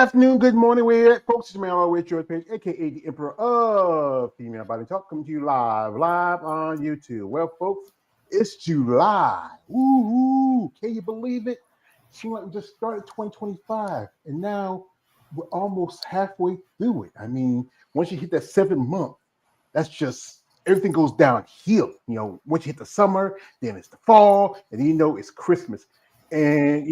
afternoon, good morning, where folks. It's man all the way George Page, aka the Emperor of Female Body Talk, coming to you live on YouTube. Well, folks, it's July. Woo! Can you believe it? Seems like we just started 2025, and now we're almost halfway through it. I mean, once you hit that 7th month, that's just everything goes downhill. Once you hit the summer, then it's the fall, and then it's Christmas. And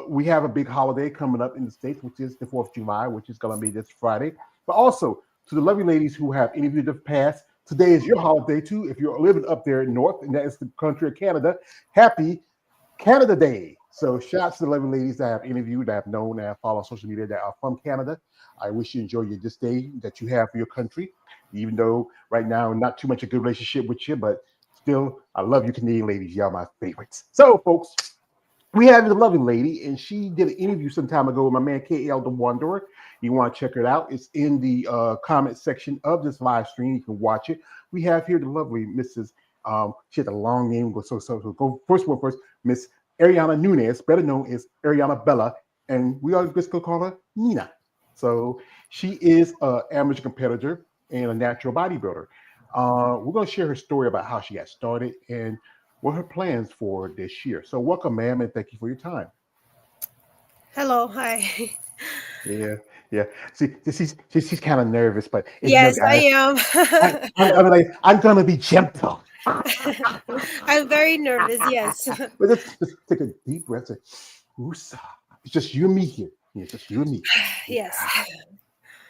we have a big holiday coming up in the States, which is the 4th of July, which is gonna be this Friday. But also to the lovely ladies who have interviewed the past, today is your holiday too. If you're living up there in north, and that is the country of Canada, happy Canada Day. So shout out to the lovely ladies that I have interviewed, that I have known, that I follow on social media that are from Canada. I wish you enjoy this day that you have for your country, even though right now not too much a good relationship with you, but still, I love you Canadian ladies. Y'all my favorites. So folks, we have the lovely lady, and she did an interview some time ago with my man KL the Wanderer. You want to check it out? It's in the comment section of this live stream. You can watch it. We have here the lovely Mrs. She has a long name. So go first, Miss Ariana Nunez, better known as Ariana Bella, and we are just gonna call her Nina. So she is an amateur competitor and a natural bodybuilder. We're gonna share her story about how she got started and what her plans for this year. So welcome, ma'am, and thank you for your time. Hello, hi. Yeah, yeah. See, she's kind of nervous, but Yes, I guys, am. I'm gonna be gentle. I'm very nervous. Yes. But just take a deep breath. Say, "Woosah." It's just you and me here. Yeah, it's just you and me. Yes. Yeah.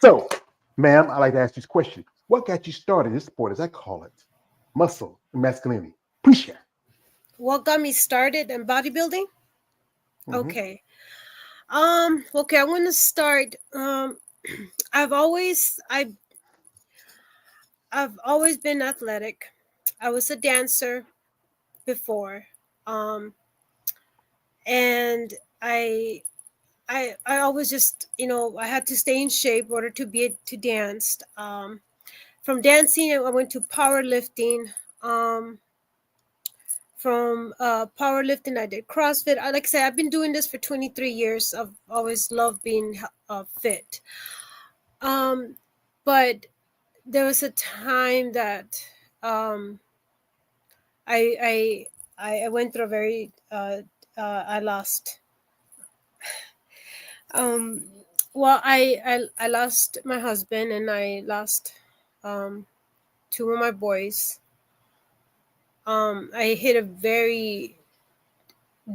So, ma'am, I like to ask you this question. What got you started in this sport, as I call it, muscle and masculinity? Appreciate. What got me started in bodybuilding? Mm-hmm. Okay. Okay, I'm gonna start. I've always I I've always been athletic. I was a dancer before. Um and I always just, I had to stay in shape in order to be to dance. From dancing, I went to powerlifting. From powerlifting, I did CrossFit. Like I said, I've been doing this for 23 years. I've always loved being fit. Um, but there was a time that um, I, I went through a very I lost. Um, well, I lost my husband, and I lost um, two of my boys. I hit a very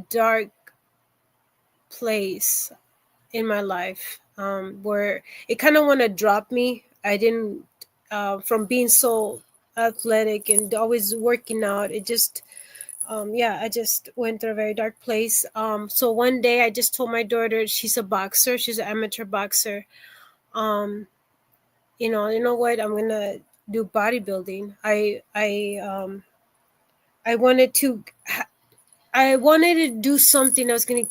dark place in my life, where it kind of want to drop me. I didn't, from being so athletic and always working out. It just, yeah, I just went through a very dark place. So one day I just told my daughter, she's a boxer, she's an amateur boxer. Um, you know what? I'm gonna do bodybuilding. I wanted to, I wanted to do something that was gonna,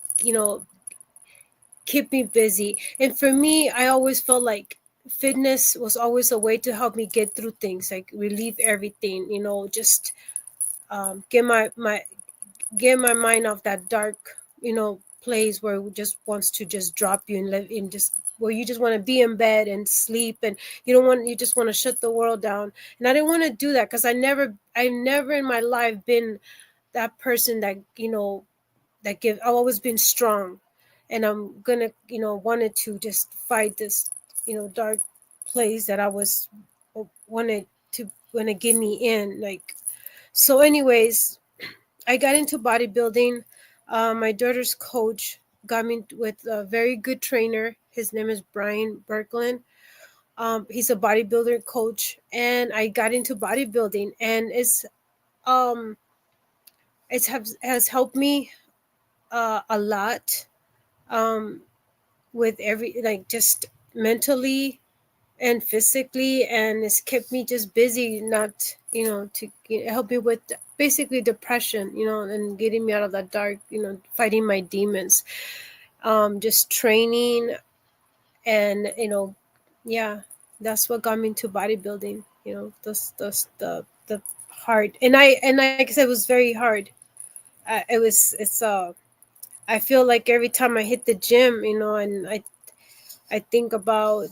keep me busy. And for me, I always felt like fitness was always a way to help me get through things, like relieve everything, just get my get my mind off that dark, place where it just wants to just drop you and live in, just where you just want to be in bed and sleep, and you just want to shut the world down. And I didn't want to do that because I never in my life been that person that, I've always been strong, and I'm gonna, wanted to just fight this, dark place that I was wanted to want to get me in, like. So anyways, I got into bodybuilding. My daughter's coach got me with a very good trainer. His name is Brian Berkland. He's a bodybuilder coach, and I got into bodybuilding, and um has helped me a lot, um, with every, like, just mentally and physically, and it's kept me just busy, not, to help me with basically depression, and getting me out of that dark, fighting my demons, just training, and yeah, that's what got me into bodybuilding. The hard, and like I said, it was very hard. It's I feel like every time I hit the gym, and I think about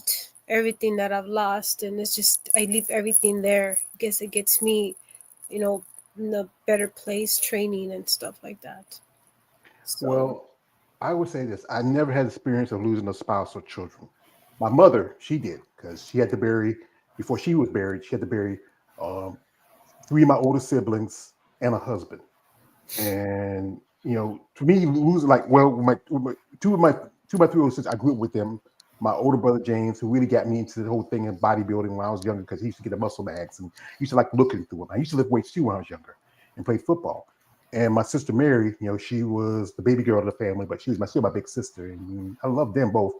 everything that I've lost, and it's just I leave everything there. I guess it gets me, you know, in a better place, training and stuff like that. So Well, I would say this: I never had experience of losing a spouse or children. My mother, she did, because she had to bury before she was buried. She had to bury um, three of my older siblings and a husband. And to me, losing like two of my three older sisters, I grew up with them. My older brother James, who really got me into the whole thing of bodybuilding when I was younger, because he used to get the muscle bags and used to like looking through them. I used to lift weights too when I was younger and played football. And my sister Mary, she was the baby girl of the family, but she was still my big sister, and I love them both.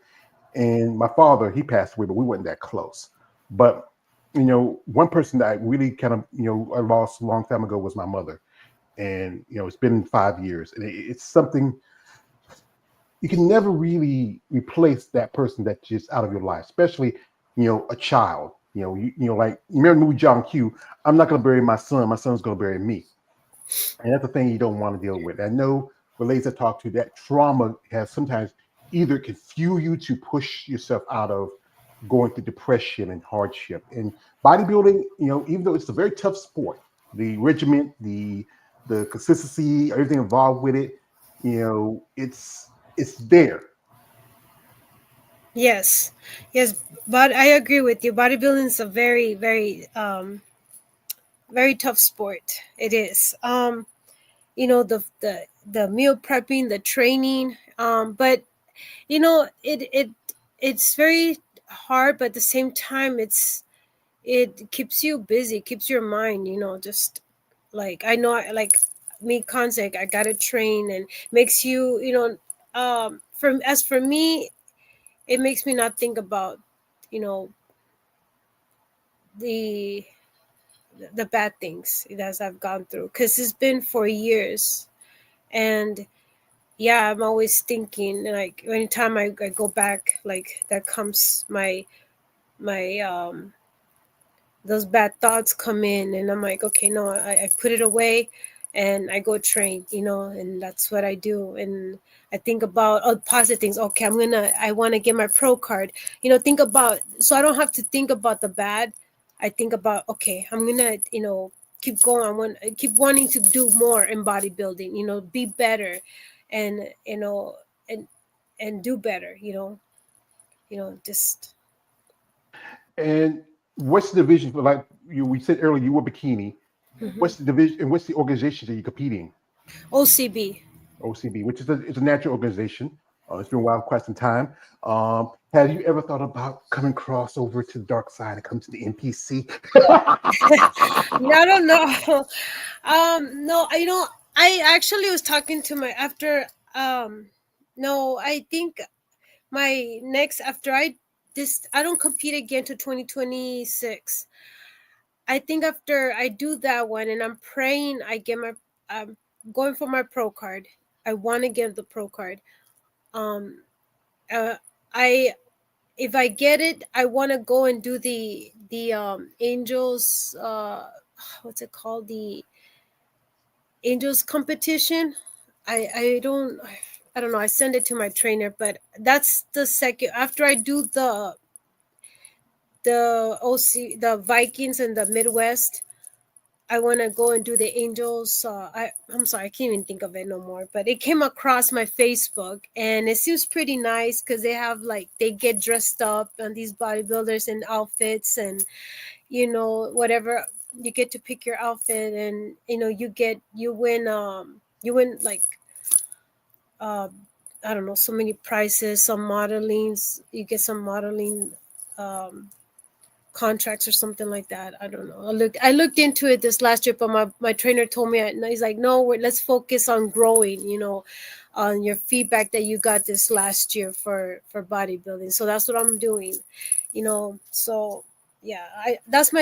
And my father, he passed away, but we weren't that close. But one person that I really kind of I lost a long time ago was my mother, and it's been 5 years, and it's something you can never really replace that person that's just out of your life, especially a child. Like you remember the movie John Q. I'm not going to bury my son. My son's going to bury me, and that's the thing you don't want to deal with. I know the ladies I talk to, that trauma has sometimes either can fuel you to push yourself out of going through depression and hardship. And bodybuilding, even though it's a very tough sport, the regiment, the consistency, everything involved with it, it's there. yes, yes, but I agree with you. Bodybuilding is a very, very, very tough sport. It is. The meal prepping, the training, but it's very hard, but at the same time it keeps you busy, keeps your mind, just like I know like me contact, I gotta train, and makes you, for me, it makes me not think about, you know the the bad things that I've gone through, because it's been for years. And yeah, I'm always thinking, like anytime I go back, like that comes my those bad thoughts come in, and I'm like, okay, no, I put it away, and I go train, and that's what I do. And I think about positive things. Okay, I want to get my pro card. Think about, so I don't have to think about the bad. I think about, okay, I'm gonna, keep going. I keep wanting to do more in bodybuilding. Be better, and and do better. Just. And what's the division for, like we said earlier, you were bikini. Mhm. What's the division and what's the organization that you're competing? OCB. OCB, which is it's a natural organization. It's been around quite some time. Have you ever thought about coming crossover to the dark side and come to the NPC? No, I don't know. No, I actually was talking to my after. No, I think my next after I don't compete again to 2026. I think after I do that one, and I'm praying I get my, I'm going for my pro card. I want to get the pro card. Um, uh, I if I get it, I want to go and do the Angels. What's it called? The Angels competition. I don't know. I send it to my trainer, but that's the second after I do the OC, the Vikings and the Midwest. I want to go and do the Angels. I'm sorry, I can't even think of it no more. But it came across my Facebook, and it seems pretty nice because they have, like, they get dressed up and these bodybuilders in outfits, and whatever, you get to pick your outfit, and you win like, uh, I don't know, so many prizes, some modelings, you get some modeling um, contracts or something like that. I don't know. I looked into it this last year, but my trainer told me, he's like, no, let's focus on growing, on your feedback that you got this last year for bodybuilding. So that's what I'm doing, so yeah, that's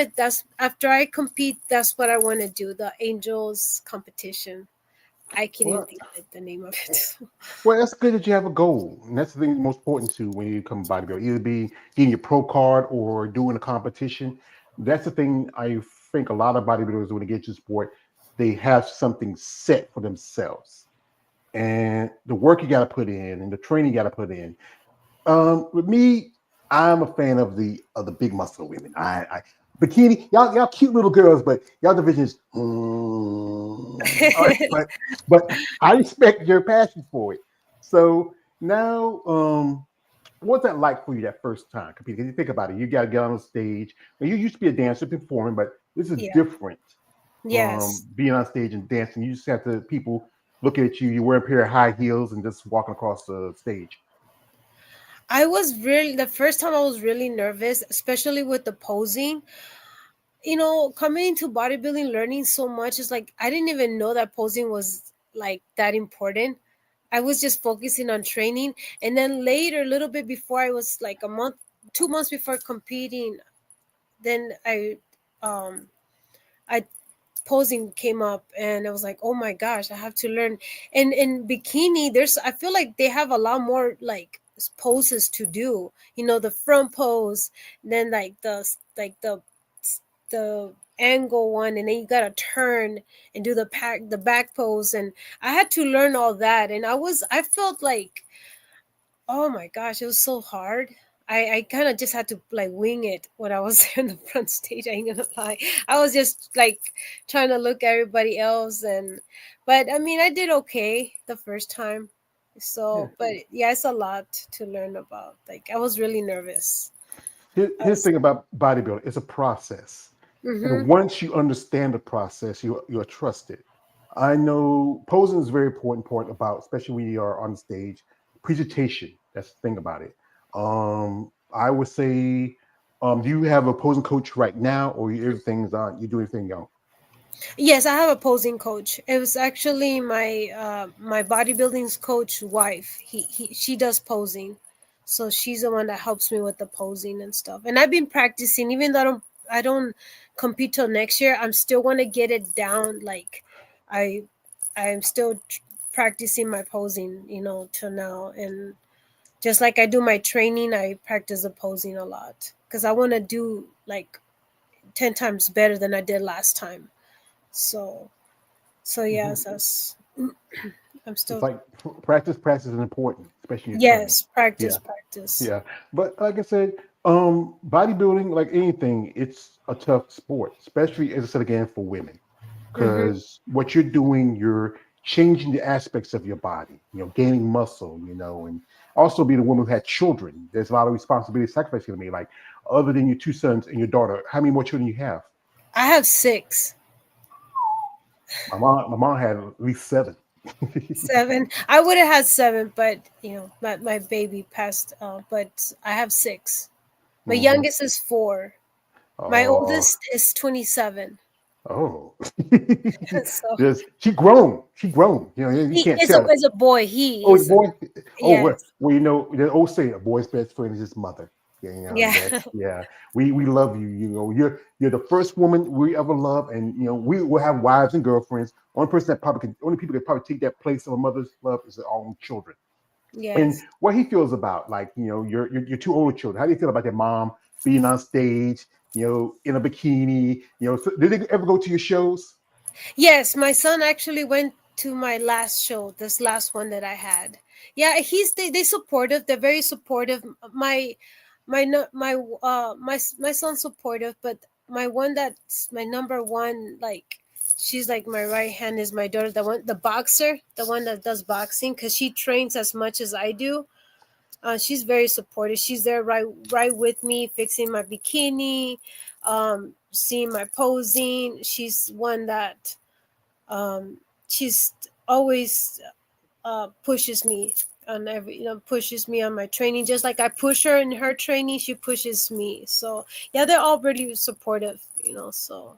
after I compete, that's what I want to do, the Angels competition. I can't even well, think of the name of it. well, that's good that you have a goal, and that's the thing most important to when you come bodybuilding. Either be getting your pro card or doing a competition. That's the thing I think a lot of bodybuilders when they get to sport, they have something set for themselves, and the work you got to put in, and the training you got to put in. With me, I'm a fan of the big muscle women. I bikini, y'all cute little girls, but y'all division is all right, but I respect your passion for it. So now, what's that like for you that first time competing? Because you think about it, you got to get on the stage. Well, you used to be a dancer performing, but this is Yeah. different from Yes. being on stage and dancing. You just have to people looking at you. You wear a pair of high heels and just walking across the stage. I was really the first time I was really nervous, especially with the posing. Coming into bodybuilding, learning so much is like I didn't even know that posing was like that important. I was just focusing on training, and then later, a little bit before, I was like a month, 2 months before competing. Then um, I posing came up, and I was like, oh my gosh, I have to learn. And in bikini, I feel like they have a lot more like poses to do. The front pose, then like the angle one, and then you gotta turn and do the back pose, and I had to learn all that, and I felt like, oh my gosh, it was so hard. I kind of just had to like wing it when I was in the front stage. I ain't gonna lie. I was just like trying to look at everybody else, but I mean, I did okay the first time. Yeah. So, but yeah, it's a lot to learn about. Like, I was really nervous. I Here's the was, thing about bodybuilding: it's a process, and mm-hmm. once you understand the process, you're trusted. I know posing is very important about, especially when you are on stage. Presentation. That's the thing about it. I would say, do you have a posing coach right now, or everything's on? You do everything young? Yes, I have a posing coach. It was actually my bodybuilding's coach wife. She does posing, so she's the one that helps me with the posing and stuff. And I've been practicing, even though I don't compete till next year. I'm still want to get it down. Like, I I'm still practicing my posing, till now. And just like I do my training, I practice the posing a lot because I want to do like 10 times better than I did last time. So. So Mhm. yes, I'm It's still. like practice is important, especially in your training. Yes, practice, Yeah. practice. Yeah, but like I said, bodybuilding, like anything, it's a tough sport, especially as I said again for women, Mm-hmm. because what you're doing, you're changing the aspects of your body, gaining muscle, and also being a woman who had children. There's a lot of responsibility, sacrifice you made. Like other than your two sons and your daughter, how many more children you have? I have six, My mom had at least seven. 7. I would have had 7, but my baby passed. But I have 6. My Hmm. youngest is 4. My Oh, oldest is 27. oh. So She grown. She grown. You he can't is a tell. is a boy. He Oh, the is. boy. Oh, well, Yes. well, the old saying, a boy's best friend is his mother. Yeah, Yeah. that's yeah. We love you. You're the first woman we ever love, and we will have wives and girlfriends. Only people that probably take that place of a mother's love is their own children. And Yes. what he feels about, like, your two older children. How do you feel about their mom being on stage, in a bikini? So did they ever go to your shows? Yes, my son actually went to my last show, this last one that I had. Yeah, they supportive. They're very supportive. My no- my son's supportive, but my one that's my number one, like, she's like my right hand, is my daughter, the boxer, the one that does boxing, because she trains as much as I do. She's very supportive. She's there right with me, fixing my bikini, seeing my posing. She's one that um, she's always pushes me on pushes me on my training, just like I push her in her training. She pushes me. So yeah, they're all really supportive, so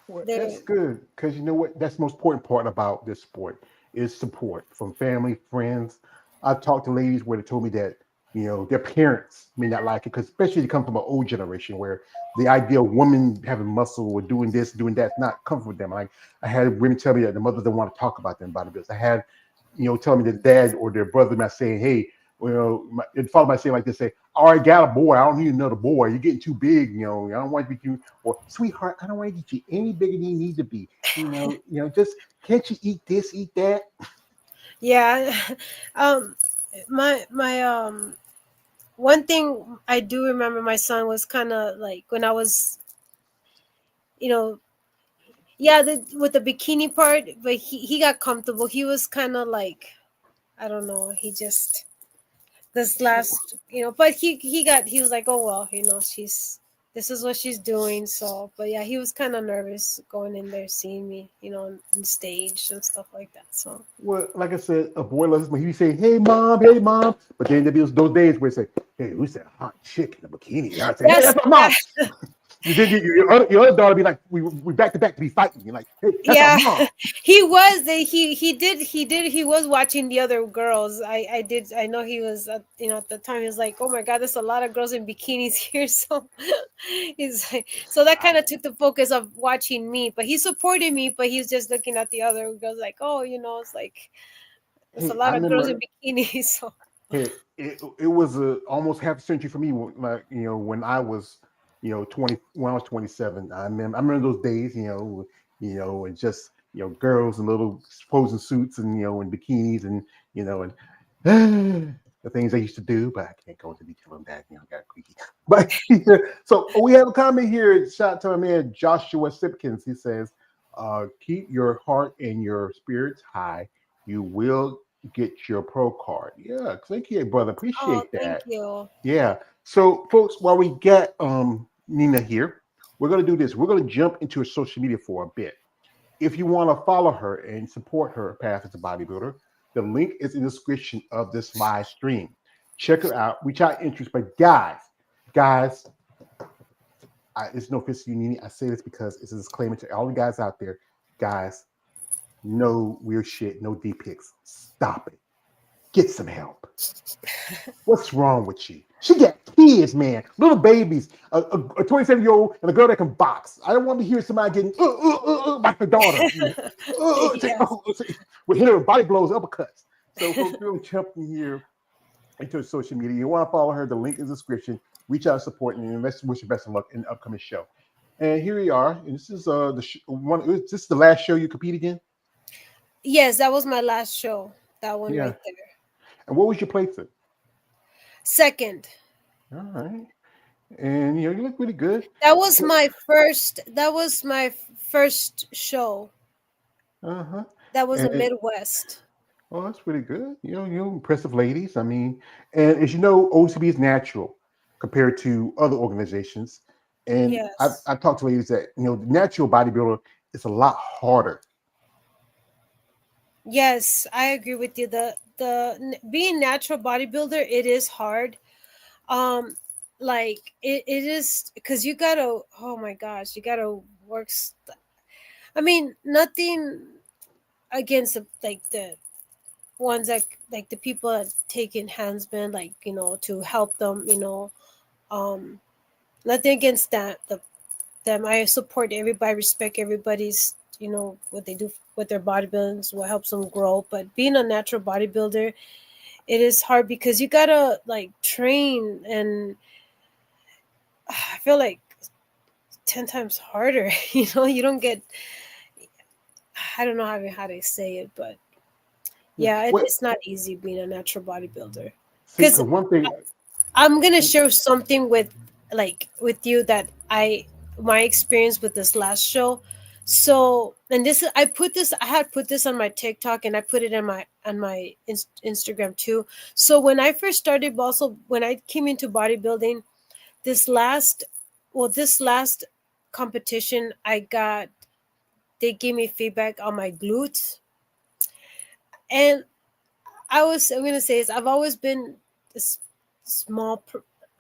Well, they're. that's good because you know what? That's the most important part about this sport is support from family, friends. I've talked to ladies where they told me that their parents may not like it because especially they come from an old generation where the idea of women having muscle or doing this, doing that's not comfortable with them. Like I had women tell me that the mothers don't want to talk about them bodybuilders. I had tell me that dad or their brother might say, hey, and father might say like this, say, all right, got a boy. I don't need another boy. You're getting too big. I don't want to be too, or sweetheart, I don't want to get you any bigger than you need to be. Just can't you eat this, eat that? Yeah. um my one thing I do remember, my son was kind of like when I was, you know, yeah, with the bikini part, but he got comfortable. He was kind of like, I don't know, he just this last, but he was like, oh well, she's this is what she's doing. So, but yeah, he was kind of nervous going in there, seeing me, on stage and stuff like that. So Well, like I said, a boy loves when he say, hey mom," but then there be those days where he say, "Hey, who's that hot chick in the bikini?" I say, "Hey, yes, that's my yeah, mom." Then your other daughter be like, we back to back to be fighting. You're like, "Hey, that's my yeah, mom." he was. He was watching the other girls. I know he was. At the time he was like, oh my god, there's a lot of girls in bikinis here. So he's like, so that kind of took the focus of watching me. But he supported me. But he was just looking at the other girls like, oh, it's like there's a Hey, I lot of girls in remember. bikinis. So It was almost half a century for me. Like when I was 20 when I was 27. I remember those days. And just girls in little posing suits and in bikinis and and the things they used to do. But I can't go into detail on that. Got creepy. But so we have a comment here. Shout out to my man Joshua Sipkins. He says, "Keep your heart and your spirits high. You will get your pro card." Yeah, thank you, brother. oh, Appreciate thank that. you. Yeah. So, folks, while we get Nina here, we're gonna do this. We're gonna jump into her social media for a bit. If you want to follow her and support her path as a bodybuilder, the link is in the description of this live stream. Check her out. Reach out interest. But guys, it's no offense to you, Nini. I say this because it's a disclaimer to all the guys out there. Guys, no weird shit, no D pics. Stop it. Get some help. What's wrong with you? She got kids, man, little babies, a 27-year-old and a girl that can box. I don't want to hear somebody getting like her daughter. Yes. With her body blows, uppercuts. So, folks, we're going to jump in here into social media. You want to follow her? The link is in the description. Reach out, support, and let's wish you best of luck in the upcoming show. And here we are. And this is one. This is the last show you compete again. Yes, that was my last show. That one Yeah. right there. And what was your placement? Second. All right. And you look really good. That was my first show. Uh huh. That was a And Midwest. oh, that's pretty good. Impressive ladies. I mean, and as you know, OCB is natural compared to other organizations. And Yes. I've talked to ladies that the natural bodybuilder is a lot harder. Yes, I agree with you. Being natural bodybuilder, it is hard. Um like it is because you gotta, oh my gosh, you gotta I mean, nothing against the ones that, like, the people that take enhancement, like, to help them, um nothing against them. I support everybody, respect everybody's, what they do with their bodybuilding, what helps them grow. But being a natural bodybuilder, it is hard because you gotta like train, and I feel like 10 times harder. You don't get, I don't know how to say it, but Yeah. yeah, Well, it's not easy being a natural bodybuilder. see, Because because one thing. I'm gonna share something with you that my experience with this last show. So, and this is I had put this on my TikTok, and I put it on my Instagram too. So when I first started, also when I came into bodybuilding, this last this last competition, they gave me feedback on my glutes, and I'm gonna say this. I've always been this small.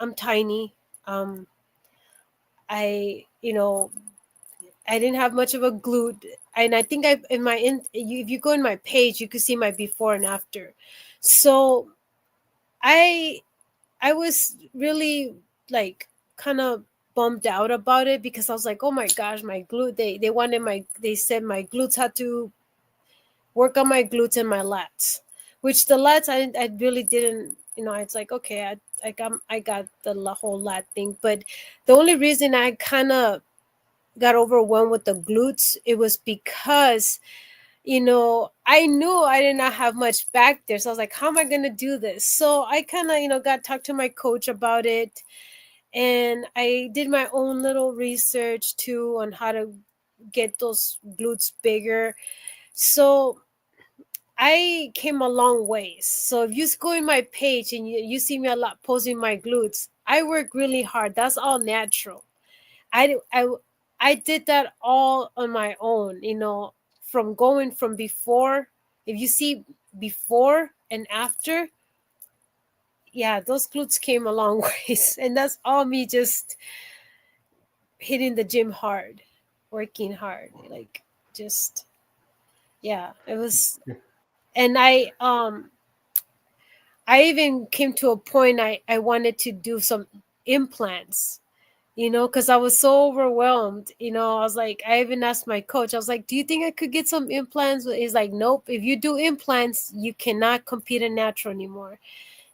I'm tiny. Um, I I didn't have much of a glute, and I think if you go in my page, you can see my before and after. So I I was really like kind of bummed out about it because I was like, oh my gosh, my glute. They said my glutes had to work on my glutes and my lats, which the lats I really didn't. It's like, okay, I got the whole lat thing, but the only reason I kind of got overwhelmed with the glutes, it was because I knew I did not have much back there. So I was like, how am I going to do this? So I kind of, got talked to my coach about it. And I did my own little research too on how to get those glutes bigger. So I came a long ways. So if you go in my page and you see me a lot posting my glutes, I work really hard. That's all natural. I, I, I did that all on my own, from going from before. If you see before and after, yeah, those glutes came a long ways. And that's all me just hitting the gym hard, working hard. Like, just, yeah, it was. And I even came to a point I wanted to do some implants, because I was so overwhelmed. I was like, I even asked my coach, I was like, do you think I could get some implants? He's like, nope. If you do implants, you cannot compete in natural anymore.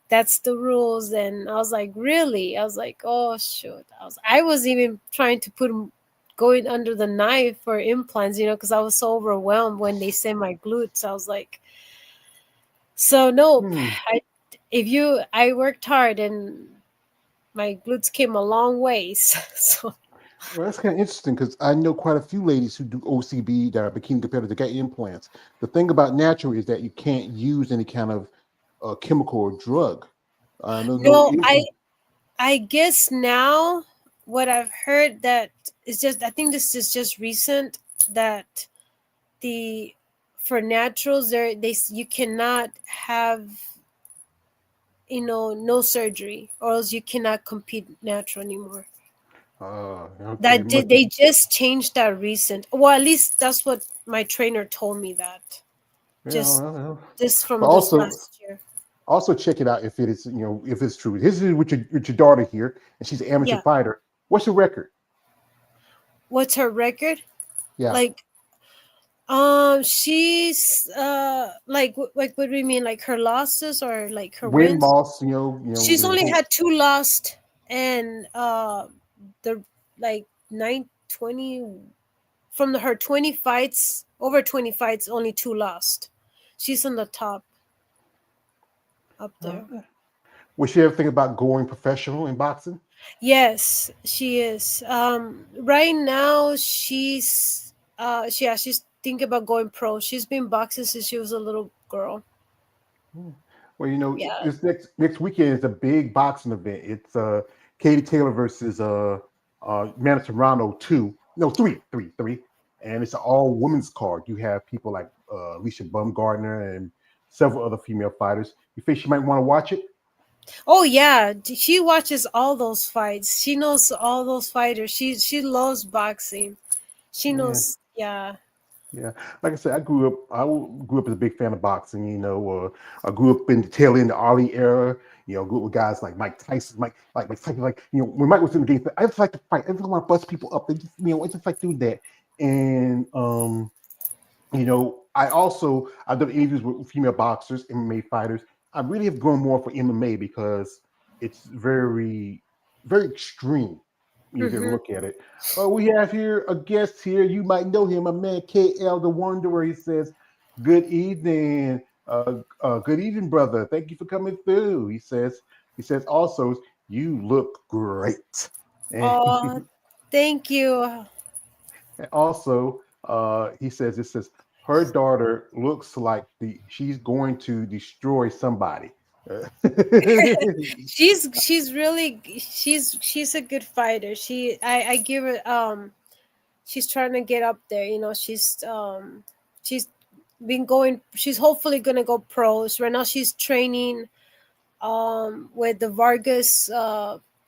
That's the rules. And I was like, really? I was like, oh, shoot. I was even trying to going under the knife for implants, because I was so overwhelmed when they said my glutes. I was like, so nope. Hmm. I worked hard and my glutes came a long ways. So Well, that's kind of interesting because I know quite a few ladies who do OCB that are bikini competitors that get implants. The thing about natural is that you can't use any kind of chemical or drug. No no, implant. I guess now what I've heard that is just, I think this is just recent, that the for naturals you cannot have, no surgery, or else you cannot compete natural anymore. Okay, They just changed that recent. Well, at least that's what my trainer told me, that yeah, just well. this But from this also, last year. also check it out if it is, if it's true. This is with your daughter here, and she's an amateur Yeah. fighter. What's your record? What's her record? Yeah, Like, she's like, what do you mean, like her losses or like her win wins? loss. She's The only whole. had two lost, and the like 920 from her 20 fights, over 20 fights, only two lost. She's on the top up there. Was she ever think about going professional in boxing? Yes, she is. Right now she's thinking about going pro. She's been boxing since she was a little girl. Hmm. Well, Yeah. this next weekend is a big boxing event. It's Katie Taylor versus Mana Serrano two, no three, and it's an all women's card. You have people like Alicia Bumgardner and several other female fighters. You think she might want to watch it? Oh yeah, she watches all those fights. She knows all those fighters. She loves boxing. She Yeah, knows. Yeah. yeah. Like I said, grew up as a big fan of boxing. I grew up in the tail end of the Ali era. Grew up with guys like Mike Tyson, Mike Tyson. Like when Mike was in the game, I just like to fight. I just want to bust people up. They just I just like doing that. And I've done interviews with female boxers, MMA fighters. I really have grown more for MMA because it's very, very extreme. You can Mm-hmm. look at it. We have here a guest here. You might know him, a man KL the Wanderer. He says, "Good evening, good evening, brother. Thank you for coming through." He says also, "You look great." And Oh, thank you. And also, it says her daughter looks like she's going to destroy somebody. She's a good fighter. I give her, she's trying to get up there. She's been going. She's hopefully gonna go pros. Right now, she's training with the Vargas.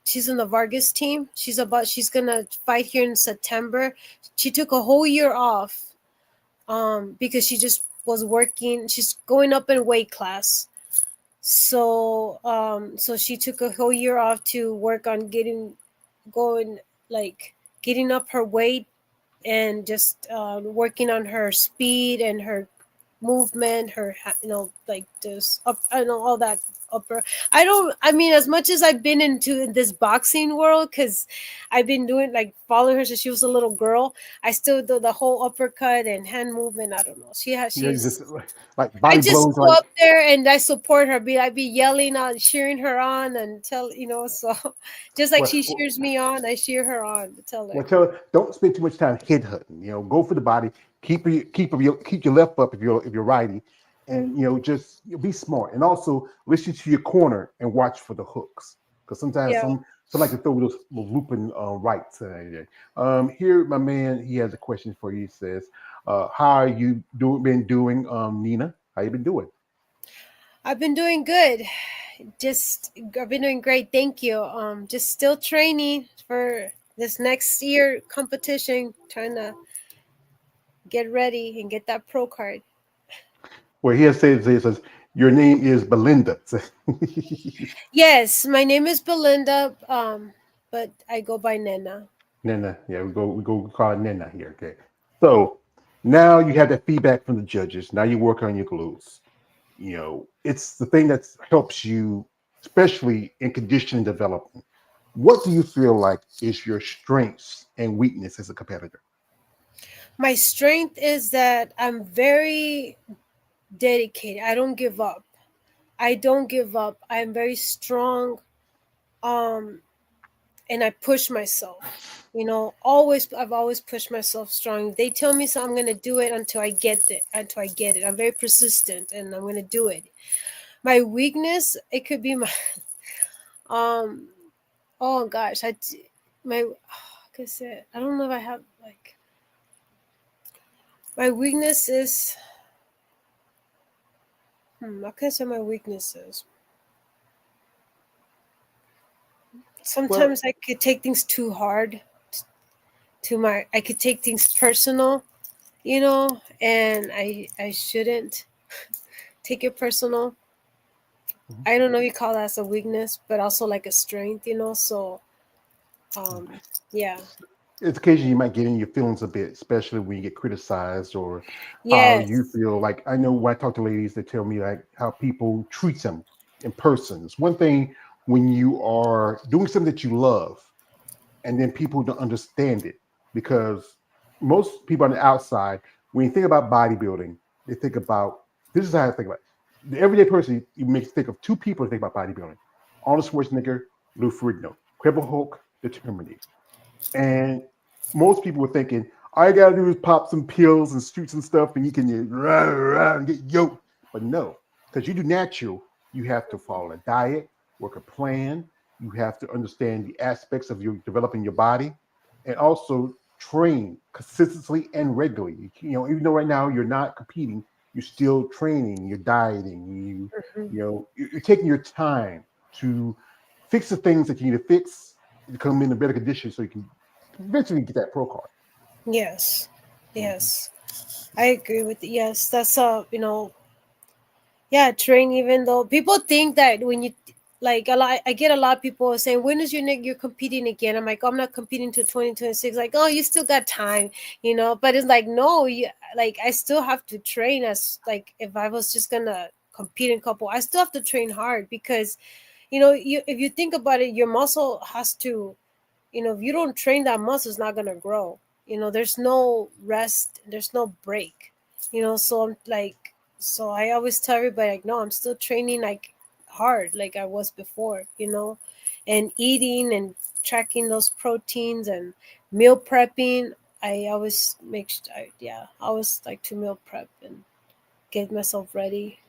She's in the Vargas team. She's gonna fight here in September. She took a whole year off because she just was working. She's going up in weight class. So she took a whole year off to work on going, like, getting up her weight, and just working on her speed and her movement, like this up, all that upper. I don't. I mean, as much as I've been into this boxing world, because I've been doing like following her since she was a little girl. I still do the whole uppercut and hand movement. I don't know. She has. You know, you just She's. like I body just blows, go like up there and I support her. I be yelling on, cheering her on, and tell so just like she well, cheers me on, I cheer her on to tell her. well, tell her don't spend too much time head hunting. You know, go for the body. Keep your left up if you're righty, and you know just be smart. And also listen to your corner and watch for the hooks because sometimes Yeah. some like to throw those looping rights. Here, my man, he has a question for you. He says, "How are you been doing, Nina? How you been doing?" I've been doing good. Just I've been doing great. Thank you. Just still training for this next year competition, trying to get ready and get that pro card. Well, he says your name is Belinda. Yes, my name is Belinda, but I go by Nena. Nena, yeah, we go call it Nena here. Okay, so now you have that feedback from the judges. Now you work on your glutes. You know, it's the thing that helps you, especially in conditioning development. What do you feel like is your strengths and weakness as a competitor? My strength is that I'm very dedicated. I don't give up. I don't give up. I'm very strong. Um, and I push myself. Always I've always pushed myself strong. If they tell me so, I'm gonna do it until I get it. Until I get it. I'm very persistent, and I'm gonna do it. My weakness, it could be my um. Oh gosh, my like I said, I don't know if I have like my weakness is. I can say my weakness is. Well, Sometimes I could take things too hard. I could take things personal, and I shouldn't take it personal. mhm. I don't know if you call that as a weakness, but also like a strength. So um yeah. It's occasionally you might get in your feelings a bit, especially when you get criticized or how you Yes. feel. Like I know when I talk to ladies, they tell me like how people treat them in person. It's one thing when you are doing something that you love, and then people don't understand it because most people on the outside, when you think about bodybuilding, they think about this is how I think about it. The everyday person, you make think of two people to think about bodybuilding: Arnold Schwarzenegger, Lou Ferrigno, Credible Hulk, the Terminator. And most people were thinking, all you gotta do is pop some pills and shoot some stuff and you can rah, rah, and get yoked. But no, because you do natural, you have to follow a diet, work a plan. You have to understand the aspects of your developing your body and also train consistently and regularly. You know, even though right now you're not competing, you're still training, you're dieting, Mhm. you're taking your time to fix the things that you need to fix to come in a better condition so you can eventually get that pro card. Yes. Mhm. Yes. I agree with yes. That's yeah, train. Even though people think that when you like a lot, I get a lot of people saying, "When is you're competing again?" I'm like, "I'm not competing till 2026." Like, "Oh, you still got time." But it's like, no, I still have to train. As like, if I was just gonna compete in couple, I still have to train hard because if you think about it, your muscle has to. If you don't train, that muscle is not gonna grow. There's no rest, there's no break. So I'm like, so I always tell everybody like, no, I'm still training like hard, like I was before. And eating and tracking those proteins and meal prepping. I always yeah, I always like to meal prep and get myself ready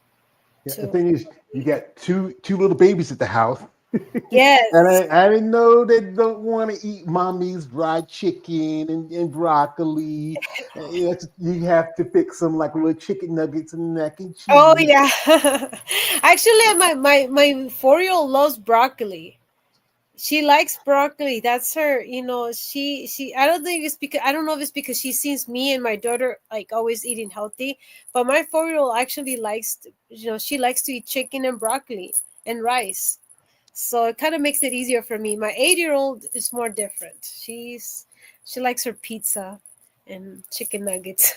Yeah, the to thing is, you week. got two little babies at the house, and Yes. I didn't know they don't want to eat mommy's fried chicken and broccoli. You have to fix them like little chicken nuggets and mac and Oh cheese. yeah. Actually, my 4-year old loves broccoli. She likes broccoli. That's her. She. I don't think it's because I don't know if it's because she sees me and my daughter like always eating healthy. But my 4-year old actually she likes to eat chicken and broccoli and rice. So it kind of makes it easier for me. My 8-year old is more different. She likes her pizza and chicken nuggets.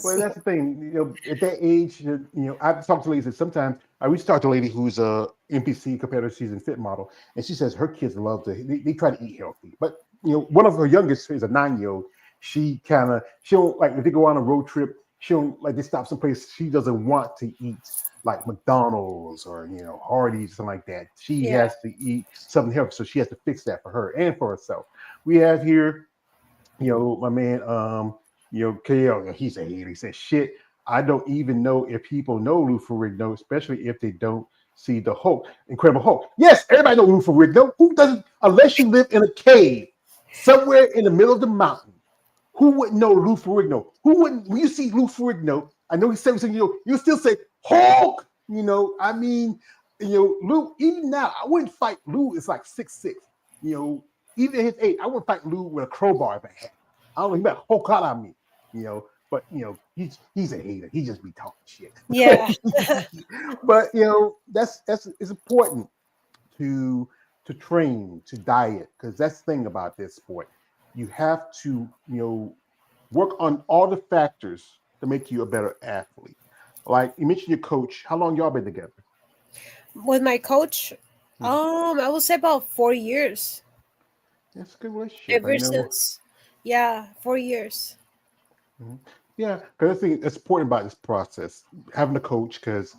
Well, So that's the thing. At that age, I've talked to ladies that sometimes I used to talk to a lady who's a NPC competitor. She's a fit model, and she says her kids love to. They try to eat healthy, but one of her youngest is a 9-year old. She don't like if they go on a road trip. She don't like they stop someplace. She doesn't want to eat like McDonald's or Hardee's, something like that. She yeah, has to eat something healthy, so she has to fix that for her and for herself. We have here my man, KL, he's a hater. He says, shit, I don't even know if people know Lou Ferrigno, especially if they don't see the Hulk, Incredible Hulk. Yes, everybody know Lou Ferrigno. Who doesn't, unless you live in a cave somewhere in the middle of the mountain, who wouldn't know Lou Ferrigno? Who wouldn't, when you see Lou Ferrigno, I know he's 17 years old, you'll still say, Hulk! I mean, Lou, even now, I wouldn't fight Lou, it's like 6'6". You know, even at his age, I wouldn't fight Lou with a crowbar if I had. I don't know, he better Hulk out on me, but he's a hater. He just be talking shit. yeah. But that's it's important to train, to diet, because that's the thing about this sport. You have to, work on all the factors to make you a better athlete. Like you mentioned your coach. How long y'all been together? With my coach, Mhm. I will say about 4 years. That's a good relationship. I Ever know. since, yeah, 4 years. Mhm. Yeah, because I think that's important about this process, having a coach, because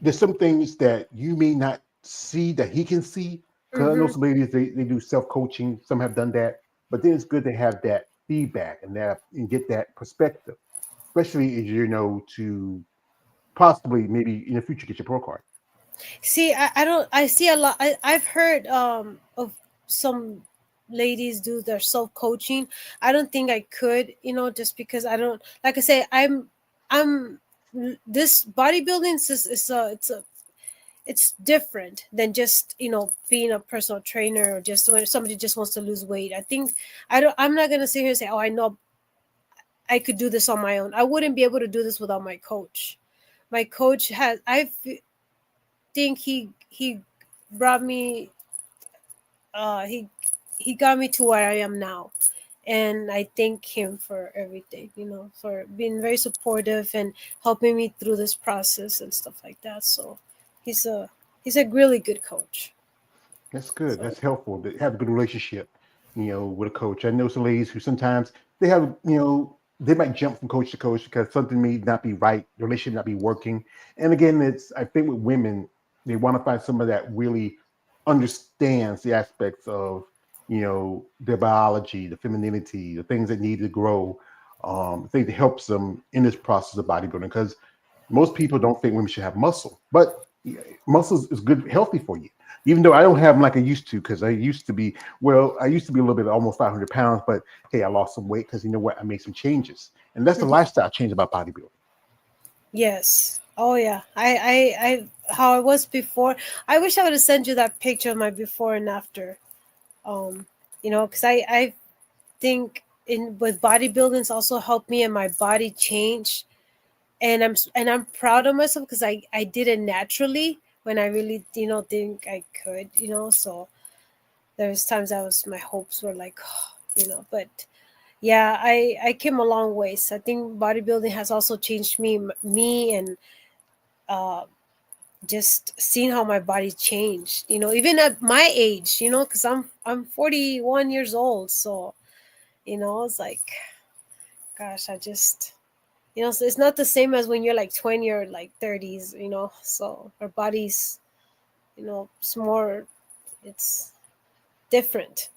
there's some things that you may not see that he can see. Because I know Mm-hmm. some ladies they do self coaching. Some have done that, but then it's good to have that feedback and get that perspective, especially as to possibly maybe in the future get your pro card. See, I don't. I see a lot. I've heard of some ladies do their self coaching. I don't think I could. Just because I don't. Like I say, I'm. This bodybuilding it's different than just being a personal trainer or just when somebody just wants to lose weight. I think I'm not gonna sit here and say, oh, I know I could do this on my own. I wouldn't be able to do this without my coach. My coach has. Think he brought me he got me to where I am now, and I thank him for everything, for being very supportive and helping me through this process and stuff like that. So he's a he's a really good coach. That's good. So That's helpful to have a good relationship, with a coach. I know some ladies who sometimes they have, they might jump from coach to coach because something may not be right, the relationship not be working. And again, I think with women, they want to find somebody that really understands the aspects of, their biology, the femininity, the things that need to grow. I think it helps them in this process of bodybuilding because most people don't think women should have muscle, but yeah, muscle is good, healthy for you. Even though I don't have them like I used to, because I used to be a little bit almost 500 pounds, but hey, I lost some weight because you know what? I made some changes. And that's the mhm. lifestyle change about bodybuilding. Yes. Oh yeah. How I was before. I wish I would have sent you that picture of my before and after. Um, because I think in with bodybuilding it's also helped me and my body change, and I'm proud of myself because I did it naturally when I really think I could, so there's times I was my hopes were like but yeah, I came a long ways. I think bodybuilding has also changed me and uh just seeing how my body changed, even at my age, because I'm 41 years old, so it's like, gosh, I just so it's not the same as when you're like 20 or like 30s, so our bodies, it's more, it's different.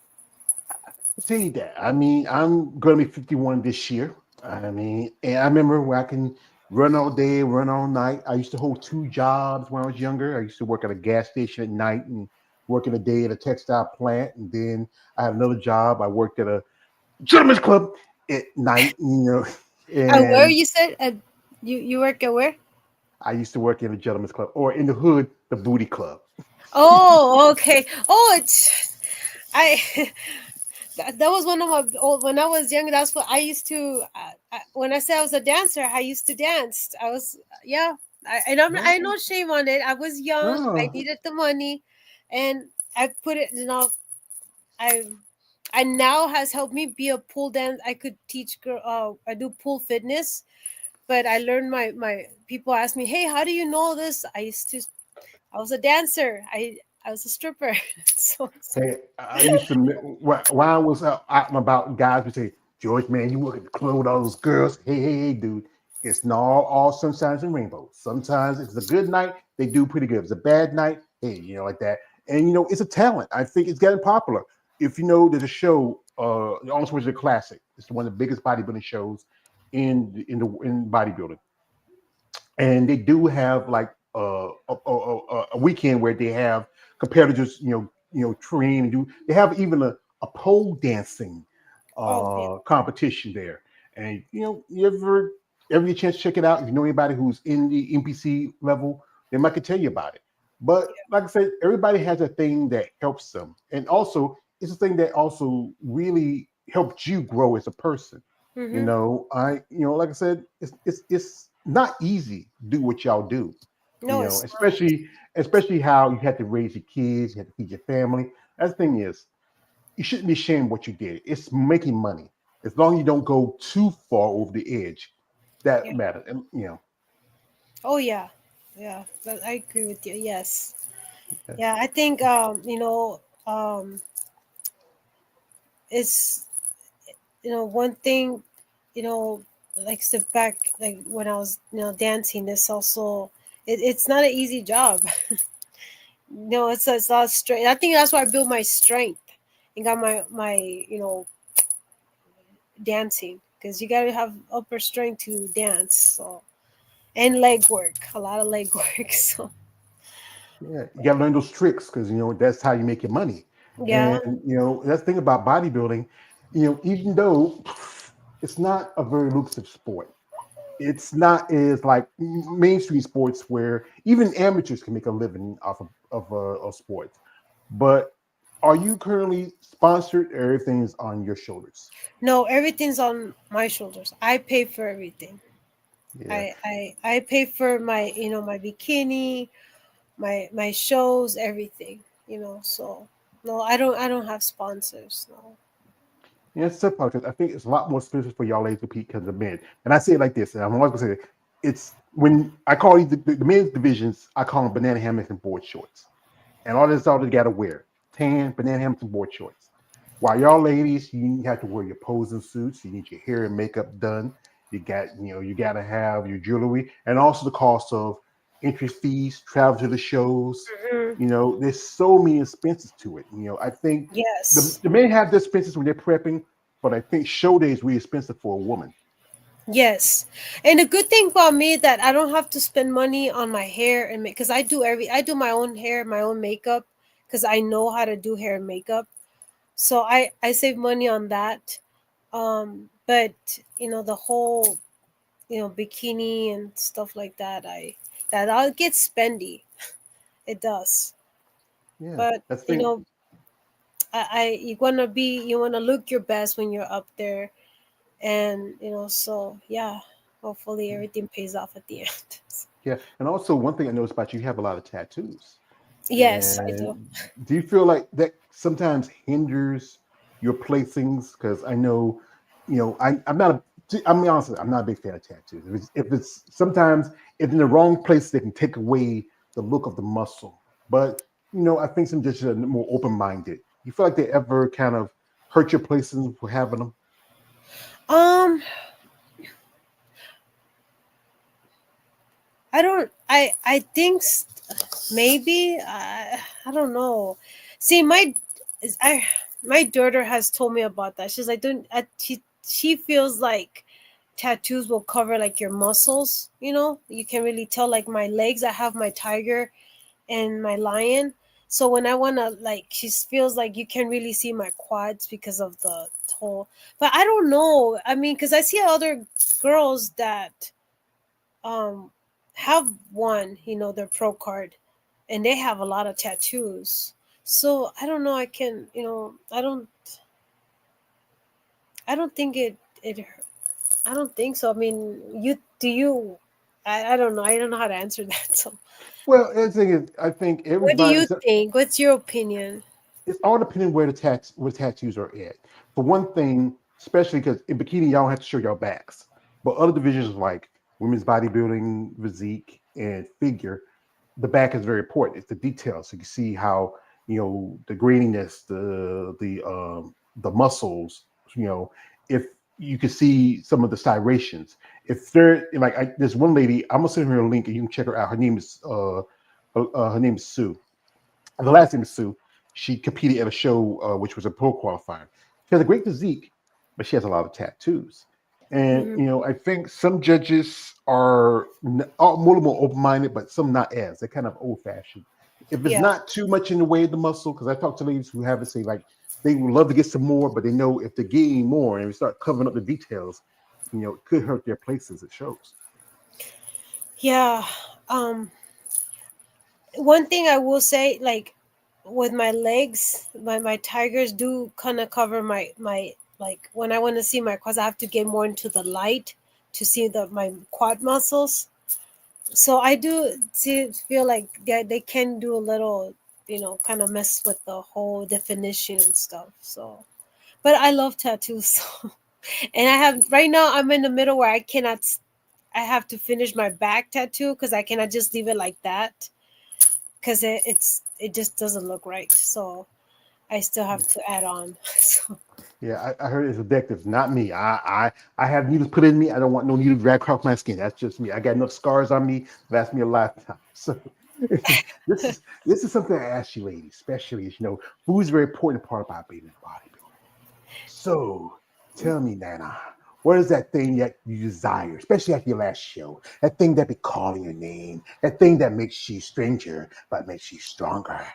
I'll tell you that. I mean, I'm going to be 51 this year. I mean, and I remember where I can run all day, run all night. I used to hold two jobs when I was younger. I used to work at a gas station at night and work in the day at a textile plant. And then I had another job. I worked at a gentleman's club at night, And where and you said you work at where? I used to work in a gentleman's club or in the hood, the booty club. Oh, okay. Oh, it's I that was one of my old when I was young. That's what I used to. When I say I was a dancer, I used to dance. I was, yeah. I Oh, no shame on it. I was young. I oh, needed the money, and I put it. I and now has helped me be a pool dance. I could teach girl. I do pool fitness, but I learned my people ask me, "Hey, how do you know this?" I was a dancer. I was a stripper. So Hey, I used to while I was out and about, guys would say, "George, man, you work at the club with all those girls." Hey, dude, it's not all sunshines and rainbows. Sometimes if it's a good night, they do pretty good. If it's a bad night, hey, like that. And it's a talent. I think it's getting popular. If you know, there's a show, the Arnold Schwarzenegger Classic. It's one of the biggest bodybuilding shows in bodybuilding, and they do have like a weekend where they have competitors, train and do. They have even a pole dancing oh yeah. competition there, and you ever get a chance to check it out? If you know anybody who's in the NPC level, they might could tell you about it. But like I said, everybody has a thing that helps them, and also it's a thing that also really helped you grow as a person. Mm-hmm. Like I said, it's not easy to do what y'all do. No, it's not. Especially how you had to raise your kids, you had to feed your family. That's the thing is, you shouldn't be ashamed of what you did. It's making money. As long as you don't go too far over the edge, that Yeah. matters. And Oh yeah. Yeah. But I agree with you. Yes. yeah, Yeah. I think it's one thing, you know like step back, like when I was dancing, this also it's not an easy job. No, it's a lot of strength. I think that's why I built my strength and got my dancing, because you gotta have upper strength to dance. So, and leg work, a lot of leg work. So yeah, you got to learn those tricks because that's how you make your money. yeah. And that's the thing about bodybuilding. Even though it's not a very lucrative sport, it's not as like mainstream sports where even amateurs can make a living off of sports. But are you currently sponsored? Or everything's on your shoulders. No, everything's on my shoulders. I pay for everything. Yeah, I pay for my my bikini, my shows, everything. So no, I don't have sponsors. No. yeah, it's tough because I think it's a lot more expensive for y'all ladies to compete because of men. And I say it like this, and I'm always gonna say it, it's when I call these the men's divisions, I call them banana hammocks and board shorts. And all this all they gotta wear. Tan, banana hammocks, and board shorts. While y'all ladies, you have to wear your posing suits, you need your hair and makeup done. You gotta have your jewelry, and also the cost of entry fees, travel to the shows. Mhm. There's so many expenses to it. I think Yes. the men have the expenses when they're prepping, but I think show day is really expensive for a woman. Yes. And the good thing about me that I don't have to spend money on my hair and make, because I do my own hair, my own makeup, because I know how to do hair and makeup. So I save money on that. But the whole bikini and stuff like that, I'll get spendy. It does. Yeah, But that's the thing. you wanna look your best when you're up there, and so yeah, hopefully everything pays off at the end. Yeah, and also one thing I noticed about you, you have a lot of tattoos. Yes, I do. And do you feel like that sometimes hinders your placings? Because I know, I'm not I mean, honestly, I'm not a big fan of tattoos. If it's sometimes if in the wrong place, they can take away the look of the muscle. But I think some just are more open minded. You feel like they ever kind of hurt your placings for having them? um I don't I think maybe I don't know. See, I my daughter has told me about that. She's like, don't she feels like tattoos will cover like your muscles. You can really tell, like my legs. I have my tiger and my lion. So when I wanna, like, she feels like you can really see my quads because of the toe. But I don't know. I mean, because I see other girls that um have one, their pro card, and they have a lot of tattoos. So I don't know. I don't think it. I don't think so. I mean, you do you. I don't know. I don't know how to answer that. So Well, the thing is, I think what do everybody. you think? What's your opinion? It's all depending where the tattoos are at. For one thing, especially because in bikini y'all don't have to show your backs, but other divisions like women's bodybuilding, physique, and figure, the back is very important. It's the details. So you can see how the graininess, the muscles. You know, if you can see some of the striations. If they're like there's one lady, I'm gonna send her a link and you can check her out. Her name is Sue, the last name is Sue. She competed at a show which was a pro qualifier. She has a great physique, but she has a lot of tattoos. And Mhm. I think some judges are more and more open minded, but some not as. They're kind of old fashioned. If it's Yeah. not too much in the way of the muscle, because I talk to ladies who have it say like they would love to get some more, but they know if they're getting more and we start covering up the details, it could hurt their places. It shows. Yeah. Um, One thing I will say, like with my legs, my tigers do kind of cover my like when I want to see my quads, I have to get more into the light to see my quad muscles. So I do feel like they can do a little, kind of mess with the whole definition and stuff. So, but I love tattoos. So. And I have right now I'm in the middle where I have to finish my back tattoo because I cannot just leave it like that because it just doesn't look right. So I still have to add on. So Yeah, I heard it's addictive. Not me. I have needles put in me. I don't want no needle drag across my skin. That's just me. I got enough scars on me. Last me a lifetime. So this is something I ask you, ladies, especially as food is a very important part about being a bodybuilder. So tell me, Nana, what is that thing that you desire, especially after your last show? That thing that be calling your name. That thing that makes you stranger but makes you stronger.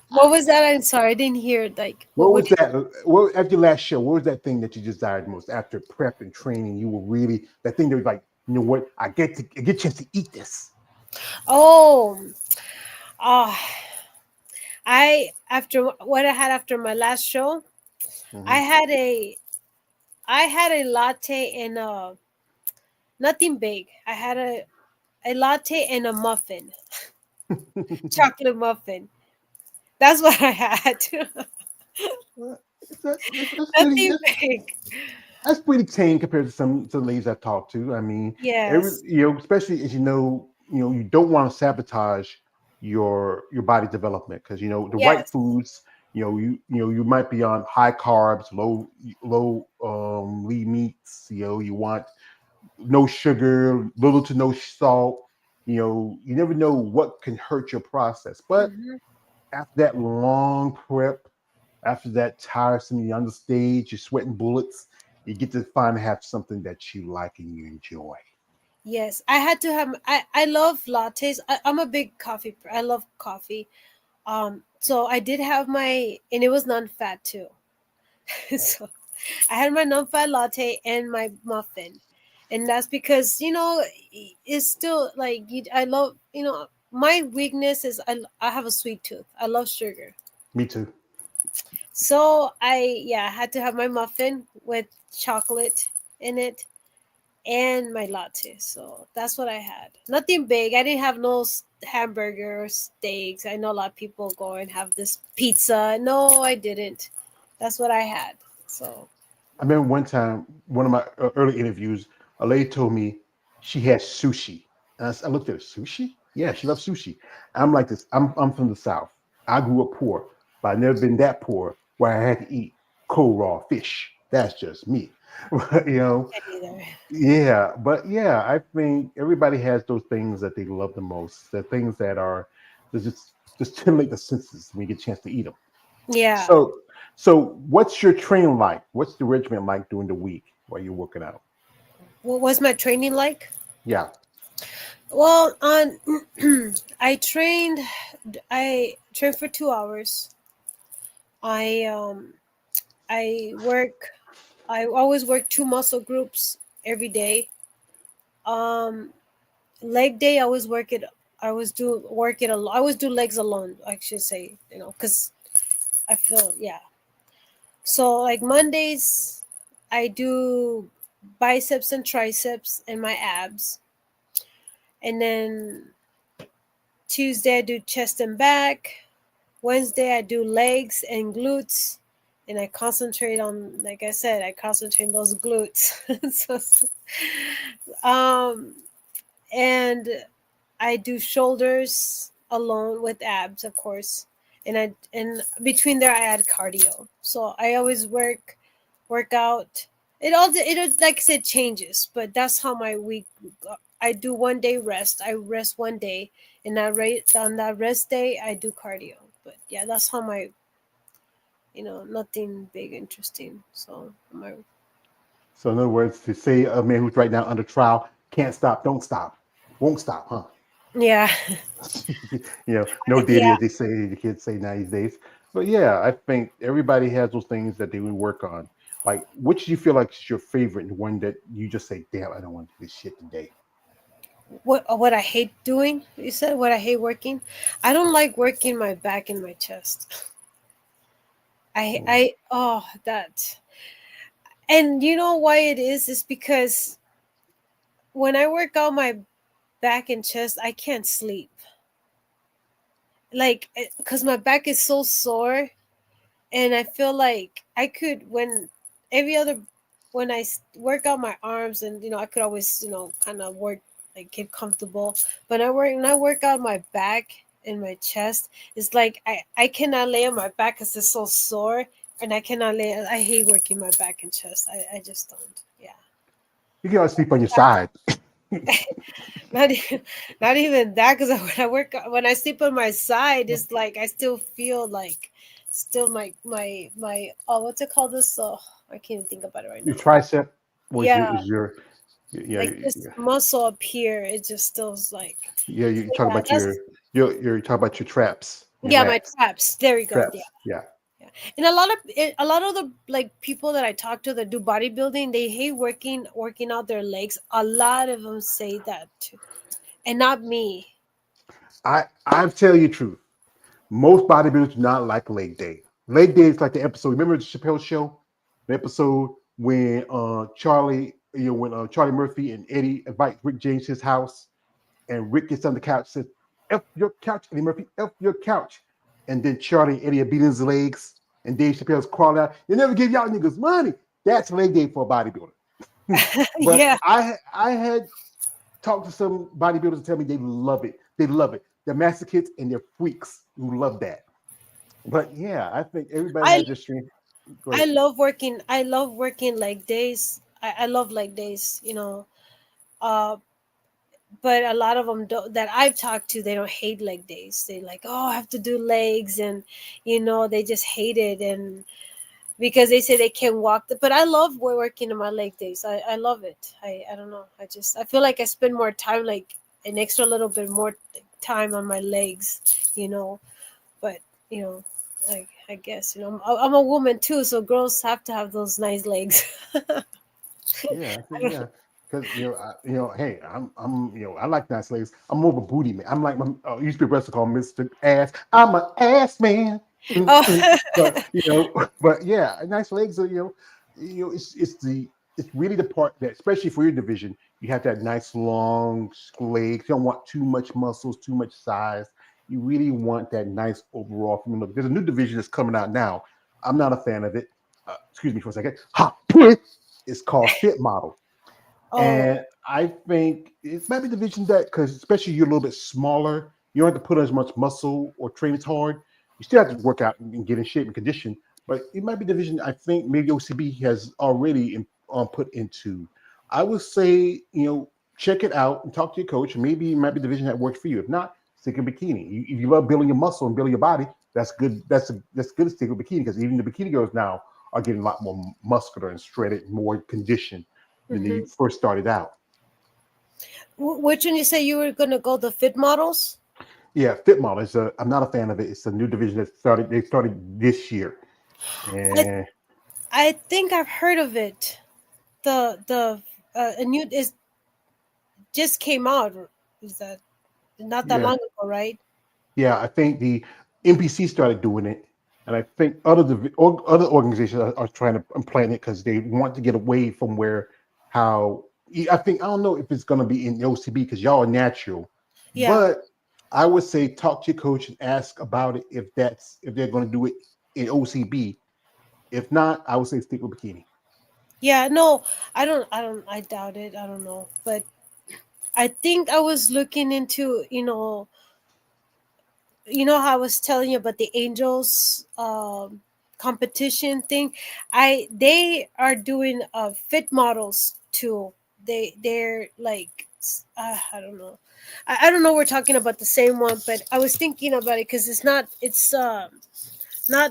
what was that? I'm sorry, I didn't hear it. Like What what was did that? What after your last show? What was that thing that you desired most after prep and training? You were really that thing that was like, what? I get a chance to eat this. oh uh I after what I had after my last show, I Hmm. had a I had a latte and nothing big. I had a latte and a muffin, chocolate muffin. That's what I had. Well, that's pretty. Nothing big. That's pretty tame compared to some ladies I talk to. I mean, Yes. especially as you don't want to sabotage your body development because the right Yes. foods. You might be on high carbs, low lean meats. You want no sugar, little to no salt. You never know what can hurt your process. But Hmm. after that long prep, after that tiresome, you're on the stage, you're sweating bullets, you get to finally have something that you like and you enjoy. Yes. I had to have. I love lattes. I'm a big coffee. I love coffee. So I did have and it was non-fat too. So I had my non-fat latte and my muffin, and that's because it's still like I love my weakness is I have a sweet tooth. I love sugar. Me too. So I had to have my muffin with chocolate in it and my latte. So that's what I had. Nothing big. I didn't have no hamburger or steaks. I know a lot of people go and have this pizza. No, I didn't. That's what I had. So I remember one time, one of my early interviews, a lady told me she had sushi. And I looked at her, sushi? Yeah, she loves sushi. I'm like this. I'm from the South. I grew up poor, but I've never been that poor where I had to eat cold raw fish. That's just me. you know, I either. Yeah, but yeah, I think everybody has those things that they love the most. The things that just stimulate the senses when you get a chance to eat them. Yeah. So, so what's your training like? What's the regimen like during the week while you're working out? What was my training like? Yeah. Well, on I trained for 2 hours. I um I work I always work two muscle groups every day. Um Leg day I always work it I always do work it alone. I always do legs alone, I should say, cuz I feel yeah. So like Mondays I do biceps and triceps and my abs. And then Tuesday I do chest and back. Wednesday I do legs and glutes, and I concentrate on, like I said, I concentrate on those glutes. So, um, and I do shoulders alone with abs, of course, and between there I add cardio. So I always work out. It like I said changes, but that's how my week. I do 1 day rest. I rest 1 day, and on that rest day I do cardio. But yeah, that's how my nothing big interesting. So my So in other words, to say a man who's right now under trial can't stop, don't stop, won't stop, huh? yeah No yeah. diddy, as they say, the kids say nowadays. But yeah, I think everybody has those things that they would work on. Like, which do you feel like is your favorite and one that you just say, damn, I don't want to do this shit today? What I hate doing? You said what I hate working. I don't like working my back and my chest. Oh, I oh that. And you know why it is? It's because when I work out my back and chest, I can't sleep. Like, because my back is so sore, and I feel like I could when every other when work out my arms, and I could always kind of work, like get comfortable. But when I work out my back and my chest, it's like I cannot lay on my back because it's so sore, and I cannot lay. I hate working my back and chest. I just don't. Yeah. you can always sleep on your side. Not even, not even that, because when I sleep on my side, it's like I still feel like still my what's it called, this I can't even think about it right Your now. tricep was Yeah, yeah, like this muscle up here, it just still is like. yeah. So You talk yeah, about that's you talk about your traps, your yeah, my traps, traps, there we go. Yeah. traps. Yeah, Yeah. And a lot of the like people that I talk to that do bodybuilding, they hate working out their legs. A lot of them say that too, and not me. I tell you the truth. Most bodybuilders do not like leg day. Leg day is like the episode. Remember the Chappelle show? The episode when when Charlie Murphy and Eddie invite Rick James to his house, and Rick gets on the couch, says, "F your couch, Eddie Murphy, F your couch." And then Charlie and Eddie are beating his legs, and Dave Chappelle's crawling out. They never give y'all niggas money. That's leg day for a bodybuilder. But Yeah. I had talked to some bodybuilders and tell me they love it. They love it. They're masochists and they're freaks who love that. But yeah, I think everybody I has their strength. Go I ahead. love working. I love working like days. I love like days. Uh, but a lot of them don't, that I've talked to, they don't hate leg days. They like, oh, I have to do legs, and they just hate it, and because they say they can't walk. But I love working on my leg days. I love it. I don't know. I feel like I spend more time, like an extra little bit more time on my legs. You know, but you know. I guess I'm a woman too, so girls have to have those nice legs. Yeah, I think yeah, because hey, I like nice legs. I'm more of a booty man. I'm like my used to be a wrestler called Mr. Ass. I'm an ass man. Oh, But but yeah, nice legs are it's really the part that, especially for your division, you have that nice long legs. You don't want too much muscles, too much size. You really want that nice overall from look. There's a new division that's coming out now. I'm not a fan of it. Excuse me for a second. Ha! It's called Fit Model. oh, And I think it might be the division that, because especially you're a little bit smaller, you don't have to put as much muscle or train as hard. You still have to work out and get in shape and condition, but it might be the division I think maybe OCB has already put into. I would say, check it out and talk to your coach. Maybe it might be the division that works for you. If not, stick in bikini. If you love building your muscle and building your body, that's good. That's good to stick with bikini, because even the bikini girls now are getting a lot more muscular and shredded, more conditioned than they hmm. first started out. Which one you say you were gonna go, the fit models? Yeah, Fit Model is I'm not a fan of it. It's a new division that started. They started this year, I and I think I've heard of it. The a new is just came out. Is that not that yeah, long ago, right? yeah. I think the NPC started doing it, and I think other organizations are trying to implant it because they want to get away from where how I think I don't know if it's going to be in the OCB because y'all are natural, Yeah. but I would say talk to your coach and ask about it if they're going to do it in OCB. If not, I would say stick with bikini. Yeah, no, I doubt it. I don't know. But I think I was looking into, how I was telling you about the Angels competition thing. They are doing fit models too. They're like I don't know. I don't know we're talking about the same one, but I was thinking about it because it's not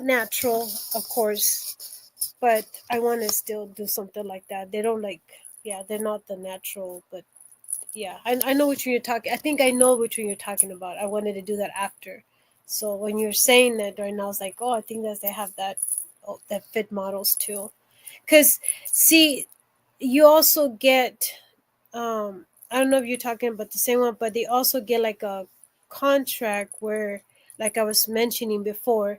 natural, of course, but I want to still do something like that. They don't like, yeah, they're not the natural, but yeah, I know which one you're talking. I think I know which one you're talking about. I wanted to do that after. So when you're saying that right now, I was like, oh, I think that they have that, that fit models too. Cause see, you also get, I don't know if you're talking about the same one, but they also get like a contract where, like I was mentioning before,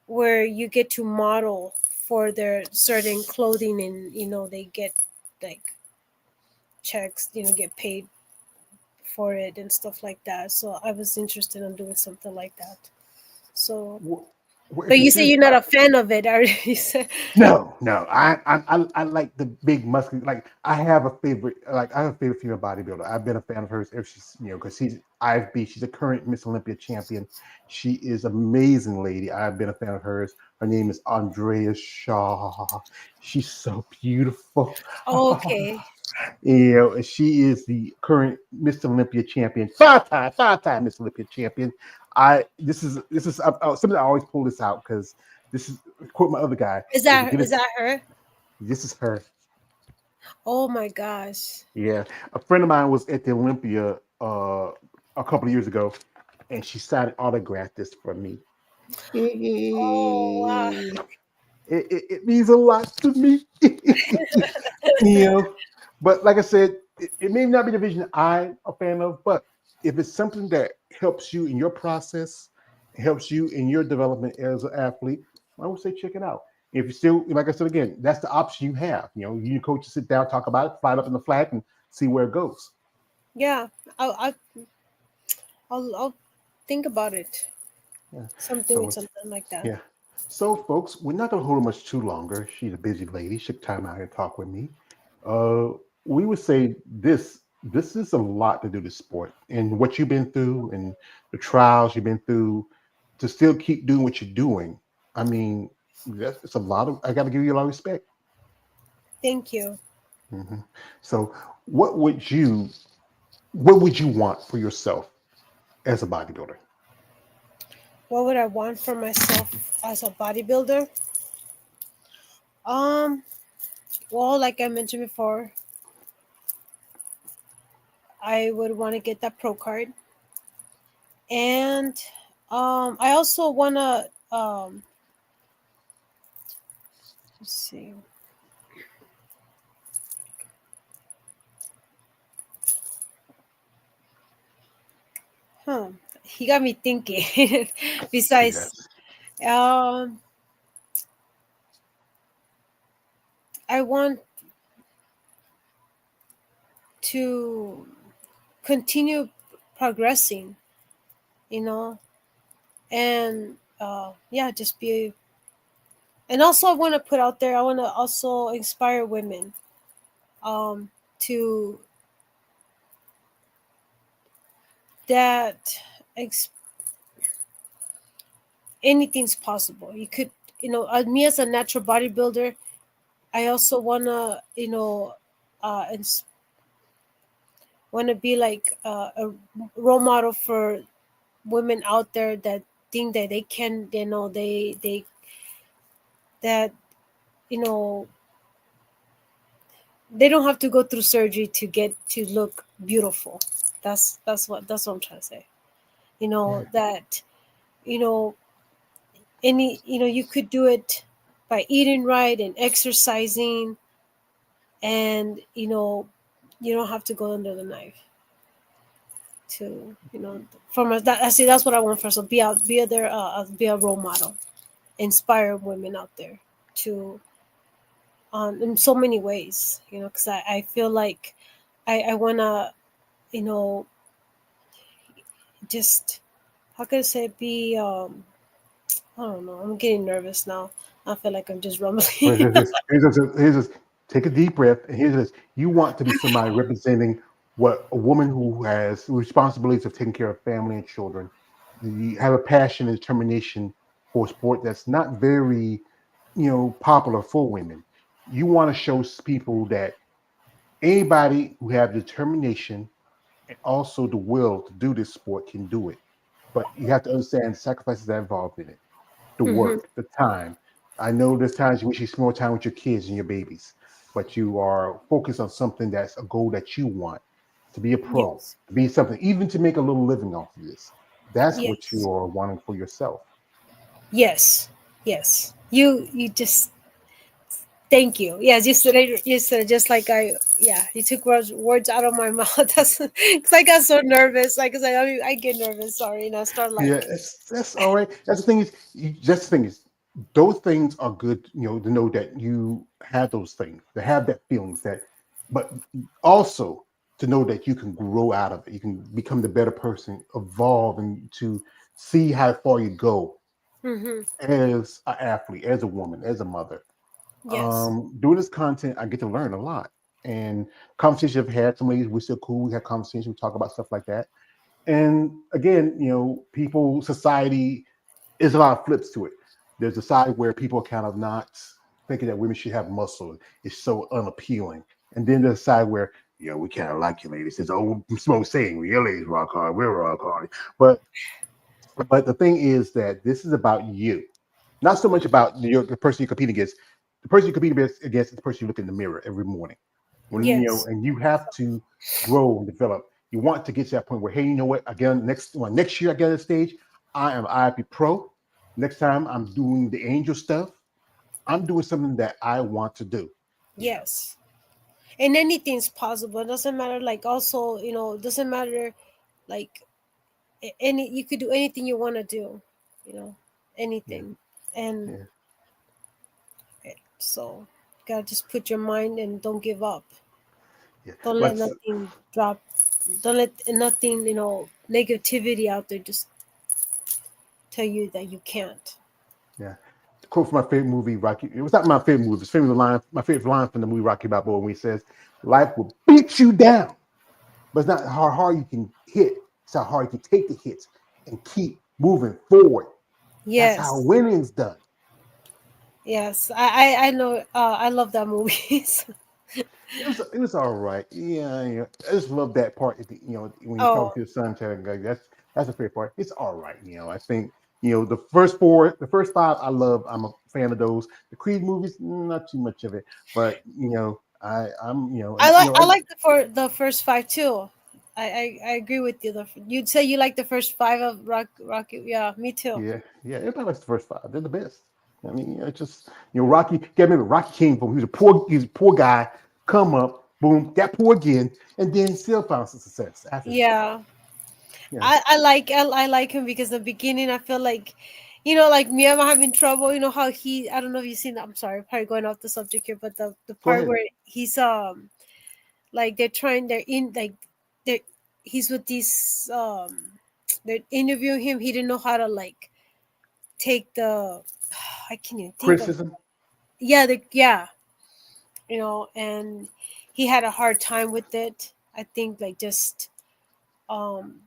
where you get to model for their certain clothing, and they get like checks, get paid for it and stuff like that. So I was interested in doing something like that. So, Well, but if you it's say in you're not a fan of it, are you? Said, no. I like the big muscular. Like I have a favorite female bodybuilder. I've been a fan of hers ever since because she's IFB. She's a current Miss Olympia champion. She is amazing lady. I've been a fan of hers. Her name is Andrea Shaw. She's so beautiful. oh, okay. She is the current Miss Olympia champion, five time Miss Olympia champion. I this is something I always pull this out because this is quote my other guy. Is If you that get is it, that her? this is her. Oh my gosh. Yeah, a friend of mine was at the Olympia a couple of years ago, and she signed an autograph this for me. Oh wow. It means a lot to me. you know, but like I said, it may not be the vision I'm a fan of, but if it's something that helps you in your process, helps you in your development as an athlete, I would say check it out. If you still, like I said again, that's the option you have. You and your coach sit down, talk about it, fly it up in the flag, and see where it goes. Yeah. I'll think about it. Yeah. Some doing So it's something like that. yeah. So, folks, we're not going to hold her much too longer. She's a busy lady. She took time out here to talk with me. Uh, we would say this is a lot to do this sport and what you've been through and the trials you've been through to still keep doing what you're doing. I mean, that's it's a lot of. I got to give you a lot of respect. Thank you. hmm So, what would you what would you want for yourself as a bodybuilder? What would I want for myself as a bodybuilder? Um, well, like I mentioned before, I would want to get that pro card, and I also want to let's see. Huh. He got me thinking. Besides, Yes. um, I want to continue progressing, you know, and yeah, just be. And also, I want to put out there. I want to also inspire women, to that ex- anything's possible. You could, me as a natural bodybuilder, I also wanna, want to be like a role model for women out there that think that they can, that you know they don't have to go through surgery to get to look beautiful. That's what I'm trying to say. Yeah. That you know you could do it by eating right and exercising, and you don't have to go under the knife to from a, that I see that's what I want for, so be a role model, inspire women out there to in so many ways, because I feel like I want to, you know just how can I say be I don't know. I'm getting nervous now. I feel like I'm just But rumbling. here's this, take a deep breath, and here's this. You want to be somebody representing what a woman who has responsibilities of taking care of family and children. You have a passion and determination for a sport that's not very, popular for women. You want to show people that anybody who have determination and also the will to do this sport can do it. But you have to understand the sacrifices that are involved in it, the Hmm. work, the time. I know there's times you wish you spend more time with your kids and your babies, but you are focused on something that's a goal that you want to be a pro, Yes. to be something, even to make a little living off of this. That's what you Yes. are wanting for yourself. Yes. Yes. You just thank you. Yes, you said it just like I yeah, you took words out of my mouth. That's because I got so nervous. Like, cause I get nervous. Sorry, and I start Yeah, like, that's all right. That's the thing is, that's the thing is, those things are good. To know that you have those things, to have that feelings that, but also to know that you can grow out of it. You can become the better person, evolve, and to see how far you go mm-hmm. as an athlete, as a woman, as a mother. Yes, Doing this content, I get to learn a lot. And conversations I've had, some ladies, we're still cool. We have conversations, we talk about stuff like that. And again, people, society, is a lot of flips to it. There's a side where people are kind of not thinking that women should have muscle. It's so unappealing. And then there's a side where, we kind of like you ladies. It's old smoke saying, your ladies rock hard, we're rock hard. But the thing is that this is about you, not so much about the person you compete against. The person you compete against is the person you look in the mirror every morning. yes, And you have to grow and develop. You want to get to that point where, hey, you know what? Again, next year I get on the stage, I am IIP pro. Next time I'm doing the angel stuff. I'm doing something that I want to do. You know. yes. And anything's possible. It doesn't matter. Like also, it doesn't matter. Like any, you could do anything you want to do. You know, Yeah. anything. And Yeah. so, gotta just put your mind and don't give up. Yeah. Don't let Like nothing drop. Don't let nothing, negativity out there just tell you that you can't. yeah. The quote from my favorite movie, Rocky. It was not my favorite movie. It's favorite line. My favorite line from the movie Rocky Balboa when he says, "Life will beat you down, but it's not how hard you can hit. It's how hard you can take the hits and keep moving forward. That's how Yes, winning's done." yes. I know. I love that movie. So- It was all right. Yeah, yeah. I just love that part. When you talk oh to your son, telling guy that's the favorite part. It's all right. I think the first four, the first five, I love. I'm a fan of those. The Creed movies, not too much of it, but I'm and I like the first five too. I agree with you. You'd say you like the first five of Rocky. Yeah, me too. yeah. Everybody likes the first five. They're the best. I mean, it's just Rocky. Get remember, Rocky came from he was a poor guy, come up, boom, got poor again, and then still found some success after that. Yeah, Yeah, I like him because in the beginning I feel like, like me, I'm having trouble. You know how I don't know if you've seen. I'm sorry, probably going off the subject here, but the go part ahead. where he's like they're in like they're he's with these they're interviewing him. He didn't know how to like take the I can't even think of Criticism. yeah, and he had a hard time with it. I think like just um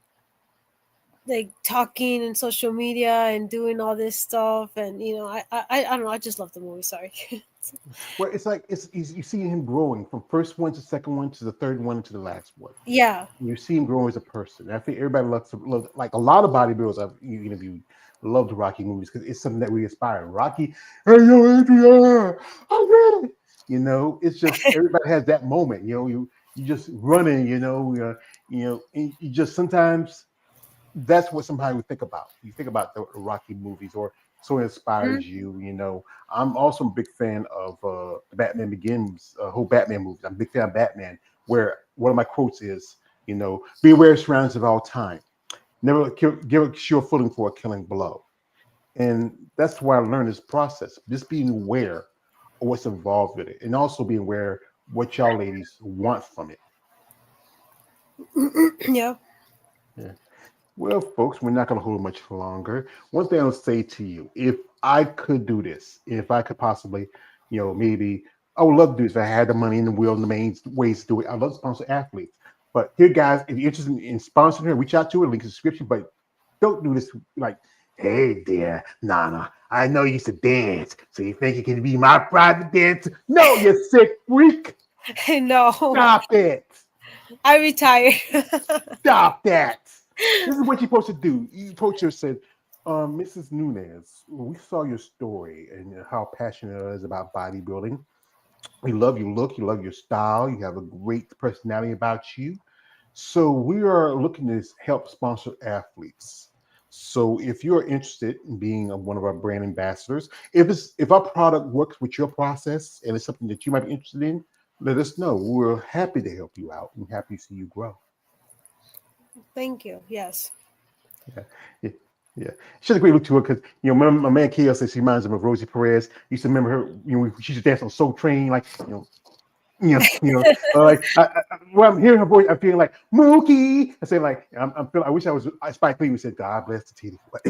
like talking and social media and doing all this stuff, and I don't know, I just love the movie. Sorry. Well, it's like you see him growing from first one to second one to the third one to the last one. Yeah. You see him grow as a person. I think everybody loves like a lot of bodybuilders I've interviewed love the Rocky movies because it's something that we aspire. Rocky, hey yo, Adrian, I did it. It's just everybody has that moment. You just running. And you just sometimes that's what somebody would think about. You think about the Rocky movies, or so it Mhm. inspires you. I'm also a big fan of the Batman Begins, whole Batman movies. I'm a big fan of Batman, where one of my quotes is, "Beware surroundings of all time. Never give a sure footing for a killing blow." And that's why I learned this process, just being aware of what's involved with it, and also being aware what y'all ladies want from it. Yeah. Yeah. Well, folks, we're not going to hold much longer. One thing I'll say to you, if I could do this, if I could possibly, maybe I would love to do this if I had the money and the will and the main ways to do it. I'd love to sponsor athletes. But here, guys, if you're interested in sponsoring her, reach out to her, link in the description. But don't do this like, hey, dear Nana, I know you used to dance, so you think you can be my private dancer? No, you sick freak. No, Stop it. I retired. Stop that. This is what you're supposed to do. You approach her and said, Mrs. Nunez, we saw your story and how passionate it is about bodybuilding. We love your look, you love your style, you have a great personality about you. So we are looking to help sponsor athletes. So if you're interested in being one of our brand ambassadors, if our product works with your process and it's something that you might be interested in, let us know. We're happy to help you out and happy to see you grow. Thank you. Yes. Yeah, yeah, yeah. She has a great look to her because remember my man Kale says she reminds him of Rosie Perez. Used to remember her. She used to dance on Soul Train, like like when I'm hearing her voice, I'm feeling like Mookie. I say like I'm feeling. I wish I was. Spike Lee would say, "God bless the titty," but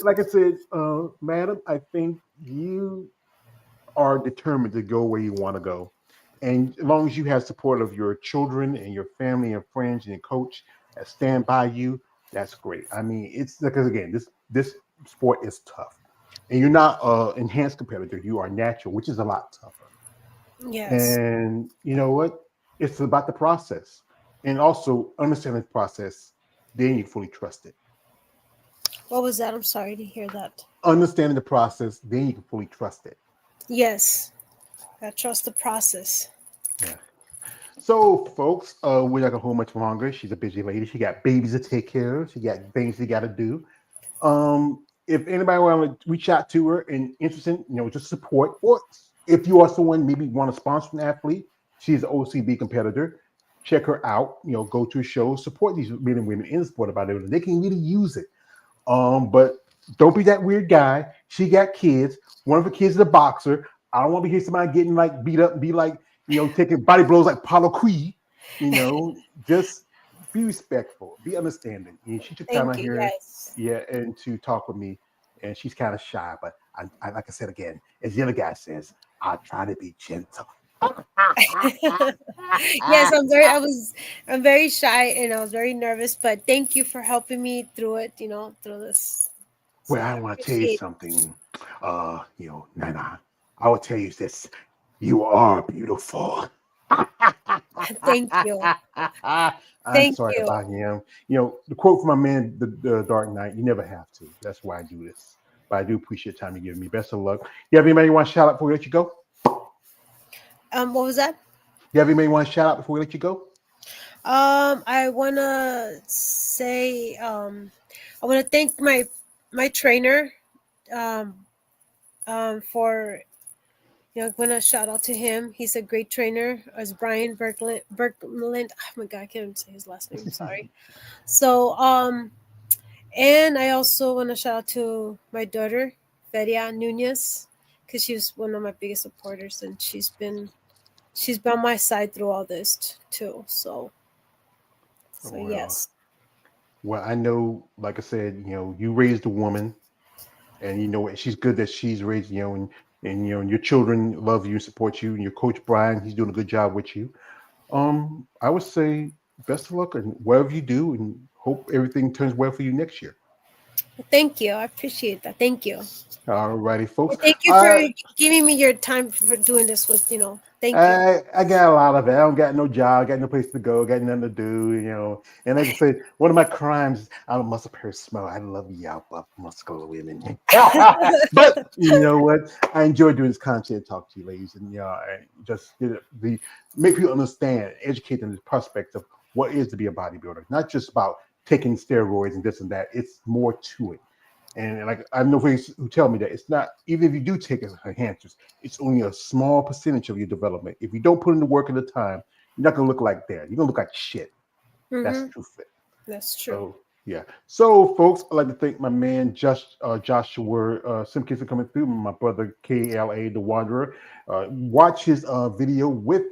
like I said, madam, I think you are determined to go where you want to go. And as long as you have support of your children and your family and friends and your coach that stand by you, that's great. I mean, it's because again, this sport is tough. And you're not an enhanced competitor, you are natural, which is a lot tougher. Yes. And you know what? It's about the process. And also understanding the process, then you fully trust it. What was that? I'm sorry to hear that. Understanding the process, then you can fully trust it. Yes. I trust the process. Yeah. So, folks, we're not gonna hold much longer. She's a busy lady. She got babies to take care of. She got things she got to do. If anybody want to reach out to her and interested, just support, or if you are someone maybe want to sponsor an athlete, she's an OCB competitor. Check her out. Go to a show, support these men and women in the sport about it. They can really use it. But don't be that weird guy. She got kids. One of her kids is a boxer. I don't want to hear somebody getting like beat up and be like, taking body blows like Paulo Kui. Just be respectful, be understanding. And she took time Thank out you. here, Yes. yeah, and to talk with me. And she's kind of shy, but I like I said again, as the other guy says, I try to be gentle. Yes, I'm very shy and I was very nervous, but thank you for helping me through it, through this. So Well, I I want to tell you appreciate something. Nana, I will tell you this. You are beautiful. it. Thank you. I'm Thank sorry you. about him. The quote from my man, the Dark Knight, you never have to. That's why I do this. But I do appreciate the time you give me. Best of luck. You have anybody you want to shout out before we let you go? What was that? You have anybody you want to shout out before we let you go? I wanna say, I wanna thank my trainer, um, for I'm gonna shout out to him. He's a great trainer. As Brian Berkland. Oh my God, I can't even say his last name. Sorry. So, and I also want to shout out to my daughter, Feria Nunez, because she was one of my biggest supporters, and she's by my side through all this too. So well, yes, well, I know, like I said, you raised a woman, and she's good that she's raised, and your children love you, support you, and your coach Brian, he's doing a good job with you. I would say best of luck and whatever you do, and hope everything turns well for you next year. thank you. I appreciate that. Thank you. All righty, folks. And thank you for giving me your time for doing this with. Thank you. I got a lot of it. I don't got no job, got no place to go, got nothing to do. And like I said, one of my crimes, I must appear smell. I love y'all buff muscular women. But you know what? I enjoy doing this content, talk to you ladies, and I just the make people understand, educate them the prospect of what is to be a bodybuilder. Not just about taking steroids and this and that. It's more to it. And like I know friends who tell me that it's not, even if you do take enhancers, it's only a small percentage of your development. If you don't put in the work at the time, you're not gonna look like that. You're gonna look like shit. That's the Mm-hmm. truth of it. That's true. So yeah. So folks, I'd like to thank my man Joshua Simpkins for coming through, my brother KLA the Wanderer. Watch his video with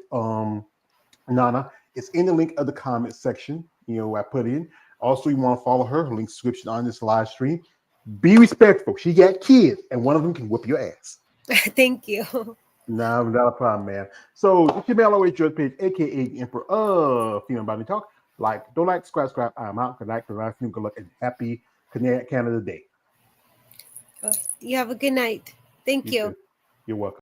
Nana. It's in the link of the comment section. I put in. Also, you want to follow her. Her link description on this live stream. Be respectful. She got kids, and one of them can whip your ass. Thank you. No, not a problem, man. So, if you mail away your page, aka the Emperor of Female Body Talk, don't like, subscribe. I'm out. Good night, good luck, and happy Canada Day. You have a good night. Thank You you. too. You're welcome.